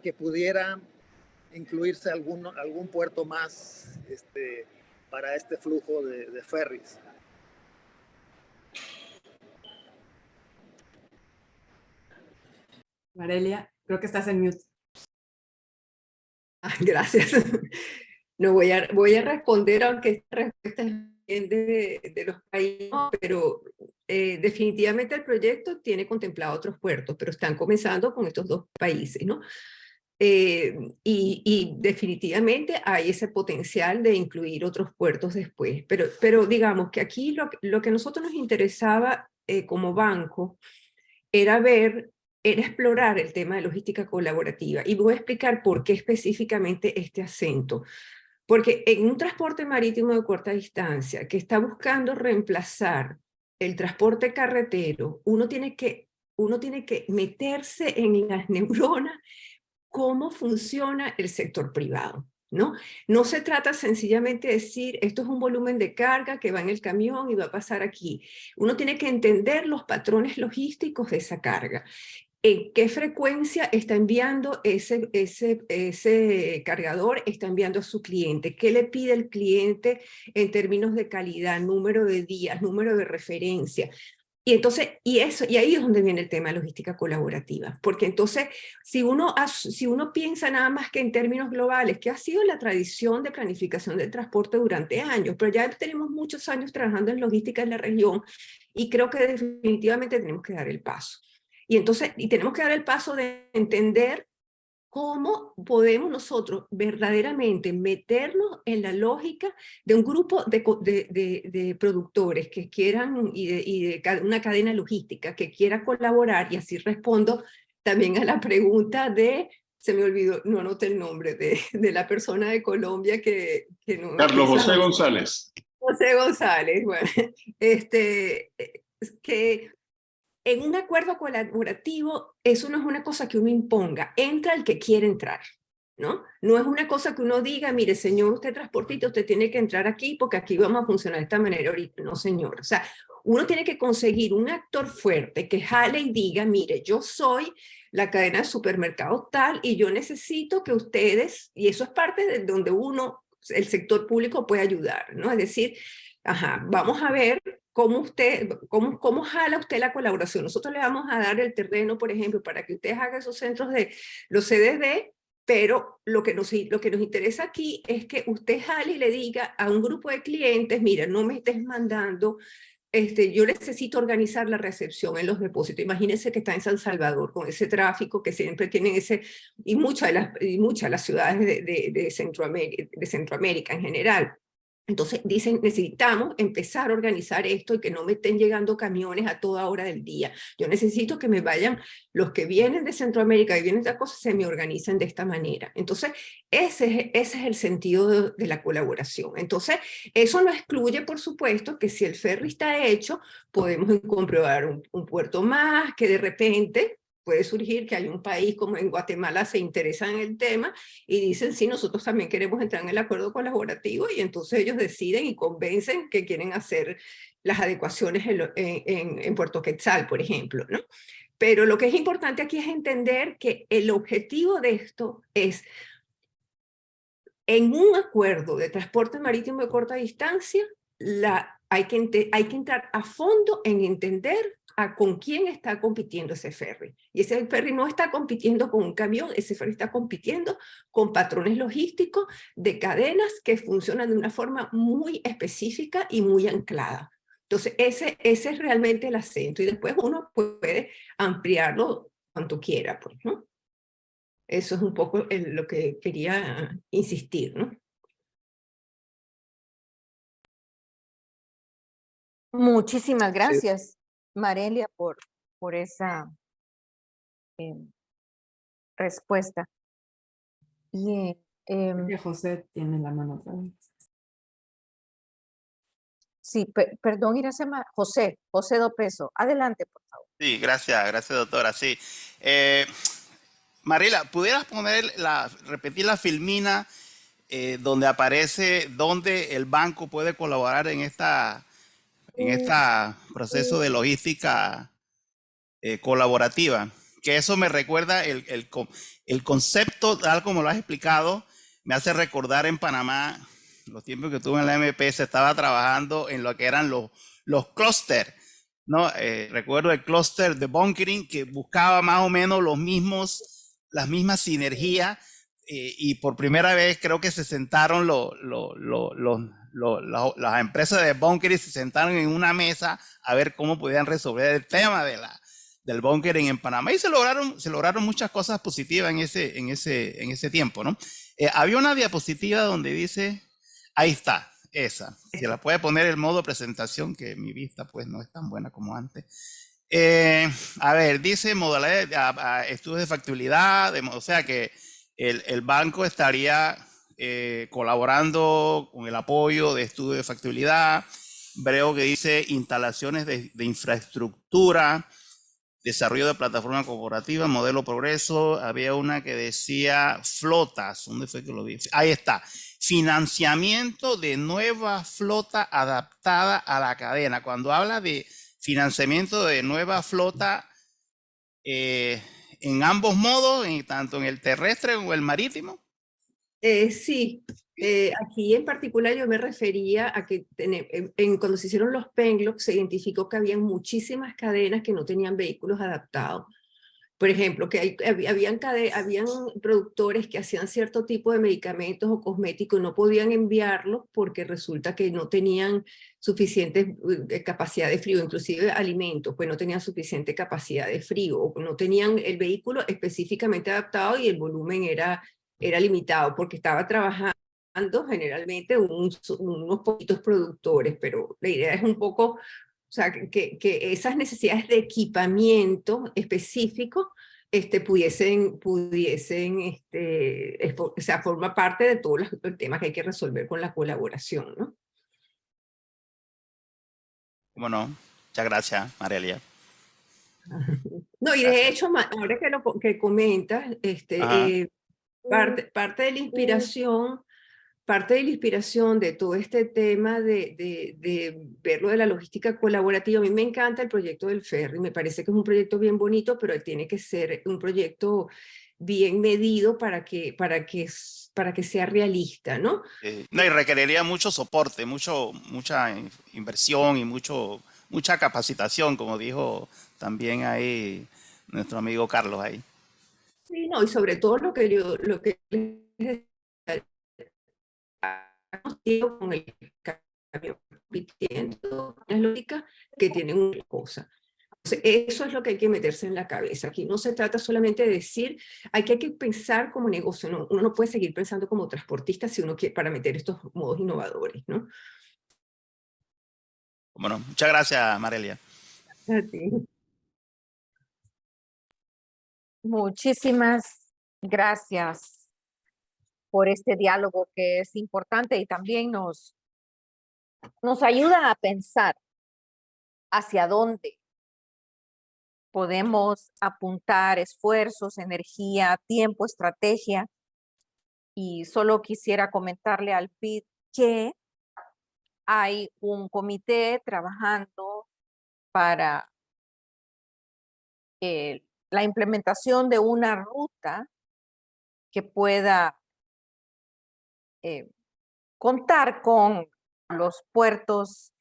que pudiera incluirse algún puerto más para este flujo de ferries. Marelia, creo que estás en mute. Gracias. No voy a responder, aunque esta respuesta es bien de los países, pero definitivamente el proyecto tiene contemplado otros puertos, pero están comenzando con estos 2 países, ¿no? Y definitivamente hay ese potencial de incluir otros puertos después, pero digamos que aquí lo que a nosotros nos interesaba como banco era explorar el tema de logística colaborativa, y voy a explicar por qué específicamente este acento. Porque en un transporte marítimo de corta distancia que está buscando reemplazar el transporte carretero, uno tiene que meterse en las neuronas cómo funciona el sector privado, ¿no? No se trata sencillamente de decir, esto es un volumen de carga que va en el camión y va a pasar aquí. Uno tiene que entender los patrones logísticos de esa carga. ¿En qué frecuencia está enviando ese cargador, está enviando a su cliente? ¿Qué le pide el cliente en términos de calidad, número de días, número de referencia? Y entonces, y ahí es donde viene el tema de logística colaborativa, porque entonces, si uno piensa nada más que en términos globales, que ha sido la tradición de planificación del transporte durante años, pero ya tenemos muchos años trabajando en logística en la región, y creo que definitivamente tenemos que dar el paso. Y entonces, tenemos que dar el paso de entender cómo podemos nosotros verdaderamente meternos en la lógica de un grupo de productores que quieran, y de una cadena logística que quiera colaborar, y así respondo también a la pregunta se me olvidó, no anoté el nombre de la persona de Colombia que no... Carlos José González. José González, bueno, que en un acuerdo colaborativo, eso no es una cosa que uno imponga, entra el que quiere entrar, ¿no? No es una cosa que uno diga, mire, señor, usted transportista, usted tiene que entrar aquí porque aquí vamos a funcionar de esta manera ahorita. No, señor. O sea, uno tiene que conseguir un actor fuerte que jale y diga, mire, yo soy la cadena de supermercados tal y yo necesito que ustedes, y eso es parte de donde el sector público puede ayudar, ¿no? Es decir, vamos a ver cómo jala usted la colaboración. Nosotros le vamos a dar el terreno, por ejemplo, para que ustedes hagan esos centros de los CDD, pero lo que nos interesa aquí es que usted jale y le diga a un grupo de clientes, mira, no me estés mandando, yo necesito organizar la recepción en los depósitos. Imagínense que está en San Salvador con ese tráfico que siempre tienen y muchas de las ciudades de Centroamérica en general. Entonces dicen, necesitamos empezar a organizar esto y que no me estén llegando camiones a toda hora del día. Yo necesito que me vayan, los que vienen de Centroamérica y vienen de otras cosas, se me organicen de esta manera. Entonces, ese es el sentido de la colaboración. Entonces, eso no excluye, por supuesto, que si el ferry está hecho, podemos comprobar un puerto más, que de repente puede surgir que hay un país como en Guatemala se interesa en el tema y dicen, sí, nosotros también queremos entrar en el acuerdo colaborativo, y entonces ellos deciden y convencen que quieren hacer las adecuaciones en Puerto Quetzal, por ejemplo, ¿no? Pero lo que es importante aquí es entender que el objetivo de esto es, en un acuerdo de transporte marítimo de corta distancia, hay que entrar a fondo en entender con quién está compitiendo ese ferry. Y ese ferry no está compitiendo con un camión, ese ferry está compitiendo con patrones logísticos de cadenas que funcionan de una forma muy específica y muy anclada. Entonces, ese es realmente el acento, y después uno puede ampliarlo cuanto quiera, pues, ¿no? Eso es un poco lo que quería insistir, ¿no? Muchísimas gracias, Marelia, por esa respuesta. Bien. Que José tiene la mano otra vez. Sí, perdón, Iracema. José Dopeso. Adelante, por favor. Sí, gracias, doctora. Sí. Mariela, ¿pudieras repetir la filmina donde aparece donde el banco puede colaborar en esta proceso de logística colaborativa. Que eso me recuerda el concepto, tal como lo has explicado, me hace recordar en Panamá, los tiempos que tuve en la MP, se estaba trabajando en lo que eran los clústeres, ¿no? Recuerdo el clúster de bunkering que buscaba más o menos las mismas sinergias, y por primera vez creo que se sentaron las empresas de bunkering, se sentaron en una mesa a ver cómo podían resolver el tema del bunkering en Panamá, y se lograron muchas cosas positivas en ese tiempo, ¿no? Había una diapositiva donde dice, ahí está, esa. Se la puede poner el modo presentación, que mi vista pues no es tan buena como antes. A ver, dice modalidad, estudios de factibilidad, o sea que el banco estaría colaborando con el apoyo de estudios de factibilidad. Veo que dice instalaciones de infraestructura, desarrollo de plataforma corporativa, modelo progreso. Había una que decía flotas. ¿Dónde fue que lo vi? Ahí está. Financiamiento de nueva flota adaptada a la cadena. Cuando habla de financiamiento de nueva flota, en ambos modos, tanto en el terrestre como el marítimo. Sí, aquí en particular yo me refería a que cuando se hicieron los PENGLOC se identificó que habían muchísimas cadenas que no tenían vehículos adaptados. Por ejemplo, que habían productores que hacían cierto tipo de medicamentos o cosméticos y no podían enviarlos porque resulta que no tenían suficiente capacidad de frío, inclusive alimentos, pues no tenían suficiente capacidad de frío, o no tenían el vehículo específicamente adaptado y el volumen era limitado porque estaba trabajando generalmente unos poquitos productores, pero la idea es un poco, o sea, que esas necesidades de equipamiento específico pudiesen o sea, forma parte de todos los temas que hay que resolver con la colaboración, ¿no? ¿Cómo no? Muchas gracias, Marelia. No, y de hecho, ahora que comentas, parte de la inspiración de todo este tema de ver lo de la logística colaborativa. A mí me encanta el proyecto del ferry, me parece que es un proyecto bien bonito, pero tiene que ser un proyecto bien medido para que sea realista, ¿no? No, y requeriría mucho soporte, mucha inversión y mucha capacitación, como dijo también ahí nuestro amigo Carlos ahí. Sí, no, y sobre todo lo que con el cambio repitiendo las lógicas que tienen una cosa. Entonces, eso es lo que hay que meterse en la cabeza. Aquí no se trata solamente de decir, hay que pensar como negocio, ¿no? Uno no puede seguir pensando como transportista si uno quiere, para meter estos modos innovadores, ¿no? Bueno, muchas gracias, Marelia. A ti. Muchísimas gracias por este diálogo que es importante y también nos ayuda a pensar hacia dónde podemos apuntar esfuerzos, energía, tiempo, estrategia. Y solo quisiera comentarle al BID que hay un comité trabajando para la implementación de una ruta que pueda contar con los puertos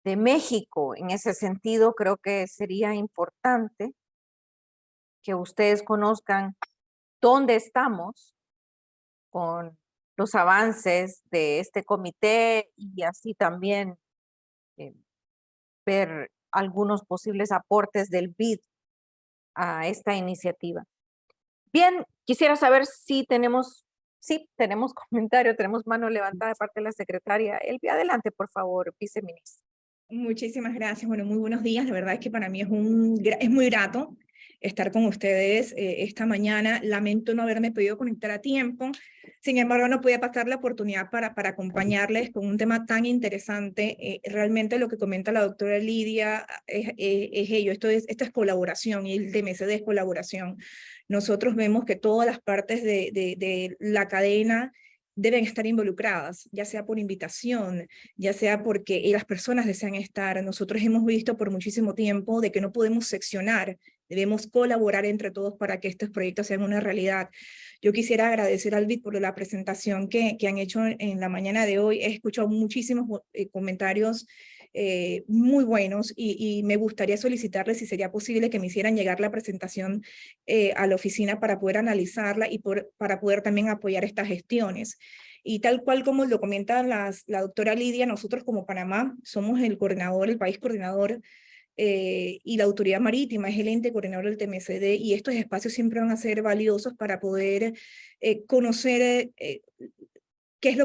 de México. En ese sentido, creo que sería importante que ustedes conozcan dónde estamos con los avances de este comité y así también ver algunos posibles aportes del BID a esta iniciativa. Bien, quisiera saber si tenemos comentario, tenemos mano levantada de parte de la secretaria. Elvia, adelante, por favor, viceministra. Muchísimas gracias. Bueno, muy buenos días. La verdad es que para mí es muy grato estar con ustedes esta mañana. Lamento no haberme podido conectar a tiempo. Sin embargo, no podía pasar la oportunidad para acompañarles con un tema tan interesante. Realmente lo que comenta la doctora Lidia es ello. Esto es colaboración y el DMCD es colaboración. Nosotros vemos que todas las partes de la cadena deben estar involucradas, ya sea por invitación, ya sea porque las personas desean estar. Nosotros hemos visto por muchísimo tiempo de que no podemos seccionar, debemos colaborar entre todos para que estos proyectos sean una realidad. Yo quisiera agradecer al BID por la presentación que han hecho en la mañana de hoy. He escuchado muchísimos comentarios muy buenos y me gustaría solicitarles si sería posible que me hicieran llegar la presentación a la oficina para poder analizarla y para poder también apoyar estas gestiones. Y tal cual como lo comenta la doctora Lidia, nosotros como Panamá somos el coordinador, el país coordinador y la autoridad marítima es el ente coordinador del TMCD, y estos espacios siempre van a ser valiosos para poder conocer qué es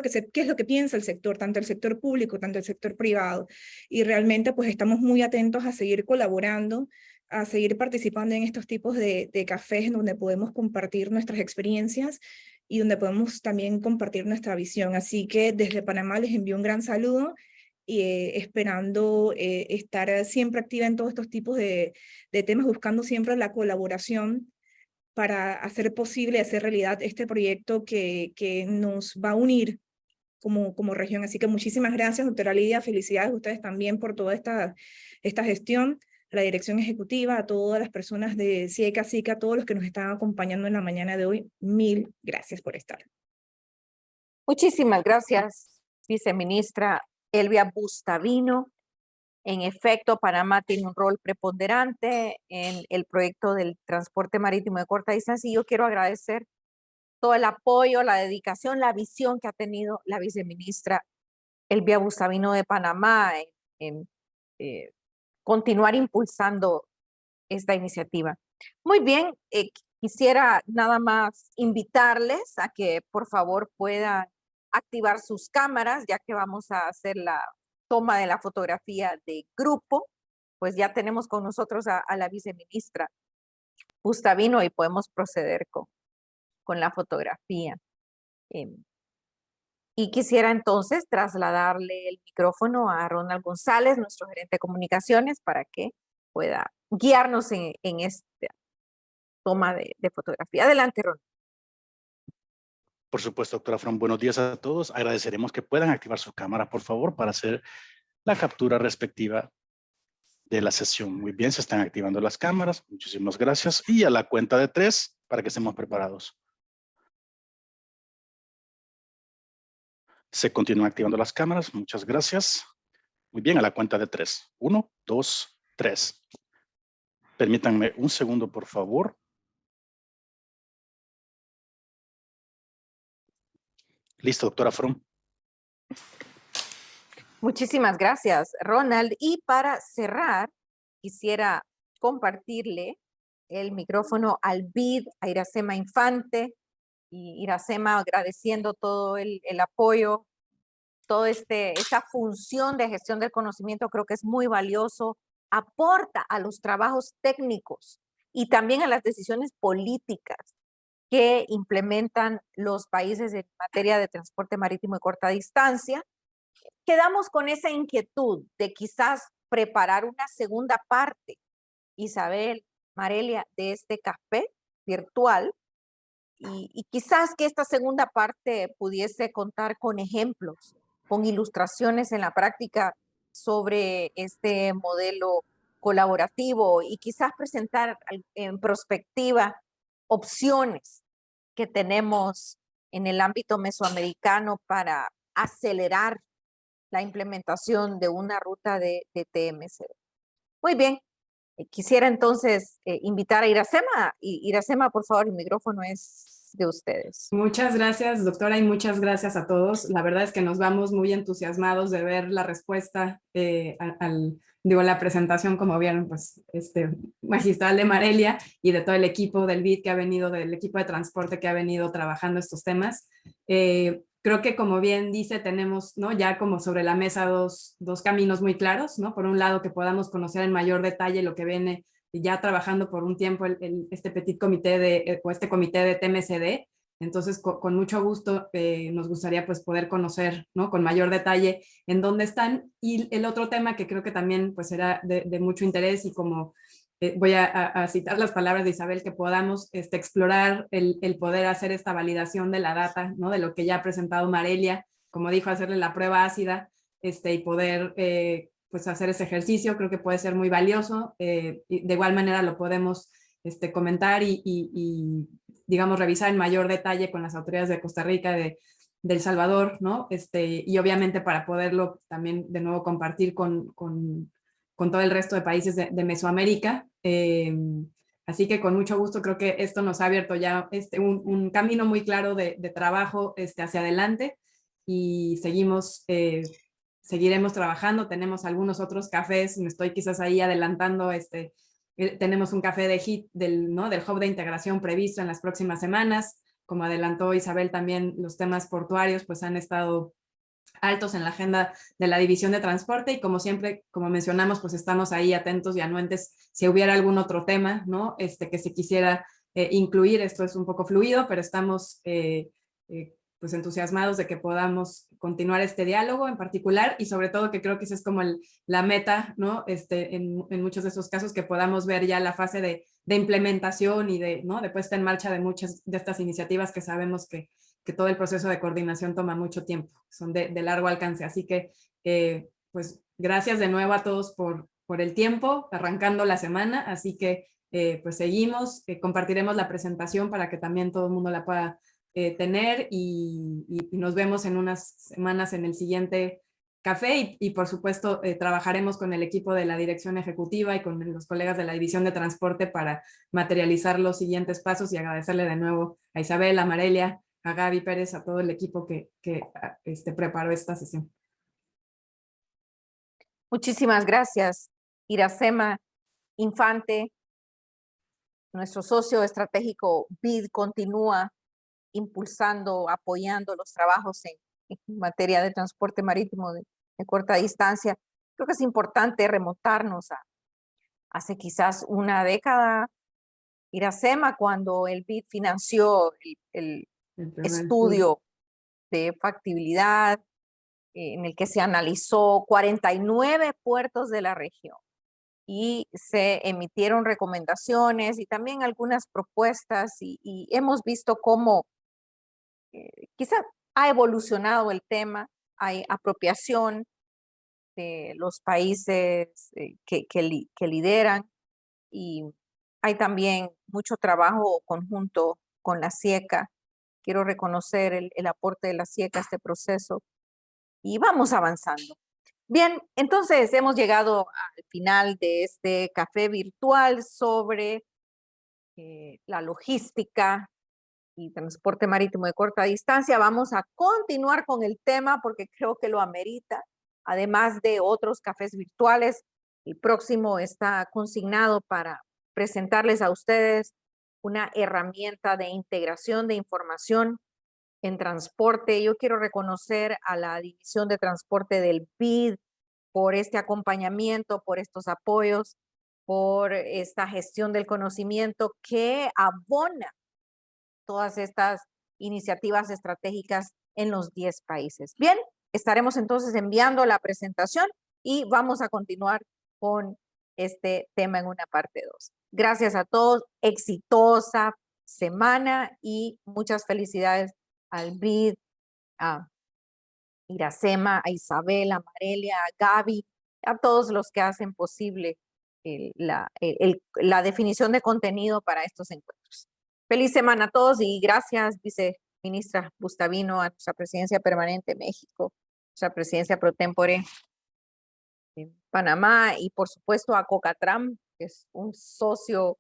lo que piensa el sector, tanto el sector público, tanto el sector privado. Y realmente pues estamos muy atentos a seguir colaborando, a seguir participando en estos tipos de cafés en donde podemos compartir nuestras experiencias y donde podemos también compartir nuestra visión. Así que desde Panamá les envío un gran saludo y esperando estar siempre activa en todos estos tipos de temas, buscando siempre la colaboración para hacer posible, hacer realidad este proyecto que nos va a unir como región. Así que muchísimas gracias, doctora Lidia, felicidades a ustedes también por toda esta gestión, a la dirección ejecutiva, a todas las personas de CIECA, SICA, a todos los que nos están acompañando en la mañana de hoy. Mil gracias por estar. Muchísimas gracias, viceministra Elvia Bustavino. En efecto, Panamá tiene un rol preponderante en el proyecto del transporte marítimo de corta distancia y yo quiero agradecer todo el apoyo, la dedicación, la visión que ha tenido la viceministra Elvia Bustavino de Panamá en continuar impulsando esta iniciativa. Muy bien, quisiera nada más invitarles a que por favor puedan activar sus cámaras, ya que vamos a hacer la toma de la fotografía de grupo. Pues ya tenemos con nosotros a la viceministra Bustavino y podemos proceder con la fotografía. Y quisiera entonces trasladarle el micrófono a Ronald González, nuestro gerente de comunicaciones, para que pueda guiarnos en esta toma de fotografía. Adelante, Ronald. Por supuesto, doctora From, buenos días a todos. Agradeceremos que puedan activar sus cámaras, por favor, para hacer la captura respectiva de la sesión. Muy bien, se están activando las cámaras. Muchísimas gracias. Y a la cuenta de 3, para que estemos preparados. Se continúan activando las cámaras. Muchas gracias. Muy bien, a la cuenta de 3. 1, 2, 3. Permítanme un segundo, por favor. Listo, doctora From. Muchísimas gracias, Ronald. Y para cerrar, quisiera compartirle el micrófono al BID, a Iracema Infante. Y Iracema, agradeciendo todo el apoyo, toda esta función de gestión del conocimiento, creo que es muy valioso, aporta a los trabajos técnicos y también a las decisiones políticas que implementan los países en materia de transporte marítimo de corta distancia. Quedamos con esa inquietud de quizás preparar una segunda parte, Isabel, Marelia, de este café virtual, y quizás que esta segunda parte pudiese contar con ejemplos, con ilustraciones en la práctica sobre este modelo colaborativo y quizás presentar en perspectiva opciones que tenemos en el ámbito mesoamericano para acelerar la implementación de una ruta de TMC. Muy bien, quisiera entonces invitar a Iracema. Iracema, por favor, el micrófono es de ustedes. Muchas gracias, doctora, y muchas gracias a todos. La verdad es que nos vamos muy entusiasmados de ver la respuesta la presentación, como vieron, pues, magistral de Marelia y de todo el equipo del BID que ha venido, del equipo de transporte que ha venido trabajando estos temas. Creo que, como bien dice, tenemos, ¿no?, ya como sobre la mesa dos caminos muy claros, ¿no? Por un lado, que podamos conocer en mayor detalle lo que viene ya trabajando por un tiempo este comité de TMCD. Entonces, con mucho gusto nos gustaría pues poder conocer, ¿no?, con mayor detalle en dónde están. Y el otro tema que creo que también pues era de mucho interés y como voy a citar las palabras de Isabel, que podamos explorar el poder hacer esta validación de la data, ¿no? De lo que ya ha presentado Marelia, como dijo, hacerle la prueba ácida y poder pues hacer ese ejercicio, creo que puede ser muy valioso. Y de igual manera lo podemos comentar y, digamos, revisar en mayor detalle con las autoridades de Costa Rica, de El Salvador, ¿no? Y obviamente para poderlo también de nuevo compartir con todo el resto de países de Mesoamérica. Así que con mucho gusto creo que esto nos ha abierto ya un camino muy claro de trabajo hacia adelante y seguiremos trabajando. Tenemos algunos otros cafés, me estoy quizás ahí adelantando, tenemos un café de HIT del Hub de Integración previsto en las próximas semanas. Como adelantó Isabel, también los temas portuarios pues han estado altos en la agenda de la División de Transporte y como siempre, como mencionamos, pues estamos ahí atentos y anuentes si hubiera algún otro tema, ¿no? Que se quisiera incluir. Esto es un poco fluido, pero estamos pues entusiasmados de que podamos continuar este diálogo en particular y sobre todo que creo que esa es como la meta, ¿no? En muchos de esos casos que podamos ver ya la fase de implementación y ¿no? de puesta en marcha de muchas de estas iniciativas que sabemos que todo el proceso de coordinación toma mucho tiempo, son de largo alcance. Así que, pues, gracias de nuevo a todos por el tiempo, arrancando la semana. Así que, pues, seguimos, compartiremos la presentación para que también todo el mundo la pueda tener y nos vemos en unas semanas en el siguiente café y por supuesto, trabajaremos con el equipo de la dirección ejecutiva y con los colegas de la división de transporte para materializar los siguientes pasos y agradecerle de nuevo a Isabel, a Marelia, a Gaby Pérez, a todo el equipo que preparó esta sesión. Muchísimas gracias, Iracema Infante. Nuestro socio estratégico BID continúa impulsando, apoyando los trabajos en materia de transporte marítimo de corta distancia. Creo que es importante remontarnos a hace quizás una década, Iracema, cuando el BID financió el estudio de factibilidad en el que se analizó 49 puertos de la región y se emitieron recomendaciones y también algunas propuestas y hemos visto cómo quizá ha evolucionado el tema, hay apropiación de los países que lideran y hay también mucho trabajo conjunto con la SIECA. Quiero reconocer el aporte de la SIECA a este proceso y vamos avanzando. Bien, entonces hemos llegado al final de este café virtual sobre la logística y transporte marítimo de corta distancia. Vamos a continuar con el tema porque creo que lo amerita, además de otros cafés virtuales. El próximo está consignado para presentarles a ustedes una herramienta de integración de información en transporte. Yo quiero reconocer a la División de Transporte del BID por este acompañamiento, por estos apoyos, por esta gestión del conocimiento que abona todas estas iniciativas estratégicas en los 10 países. Bien, estaremos entonces enviando la presentación y vamos a continuar con este tema en una parte 2. Gracias a todos, exitosa semana y muchas felicidades al BID, a Iracema, a Isabel, a Marelia, a Gaby, a todos los que hacen posible la definición de contenido para estos encuentros. Feliz semana a todos y gracias, viceministra Gustavino, a nuestra presidencia permanente de México, nuestra presidencia pro tempore en Panamá y por supuesto a Cocatram, que es un socio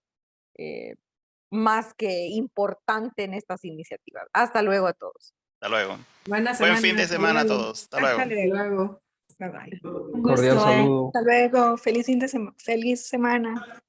más que importante en estas iniciativas. Hasta luego a todos. Hasta luego. Buena semana. Buen fin de semana a todos. Hasta luego. Hasta luego. Bye bye. Un cordial saludo. Hasta luego. Feliz semana.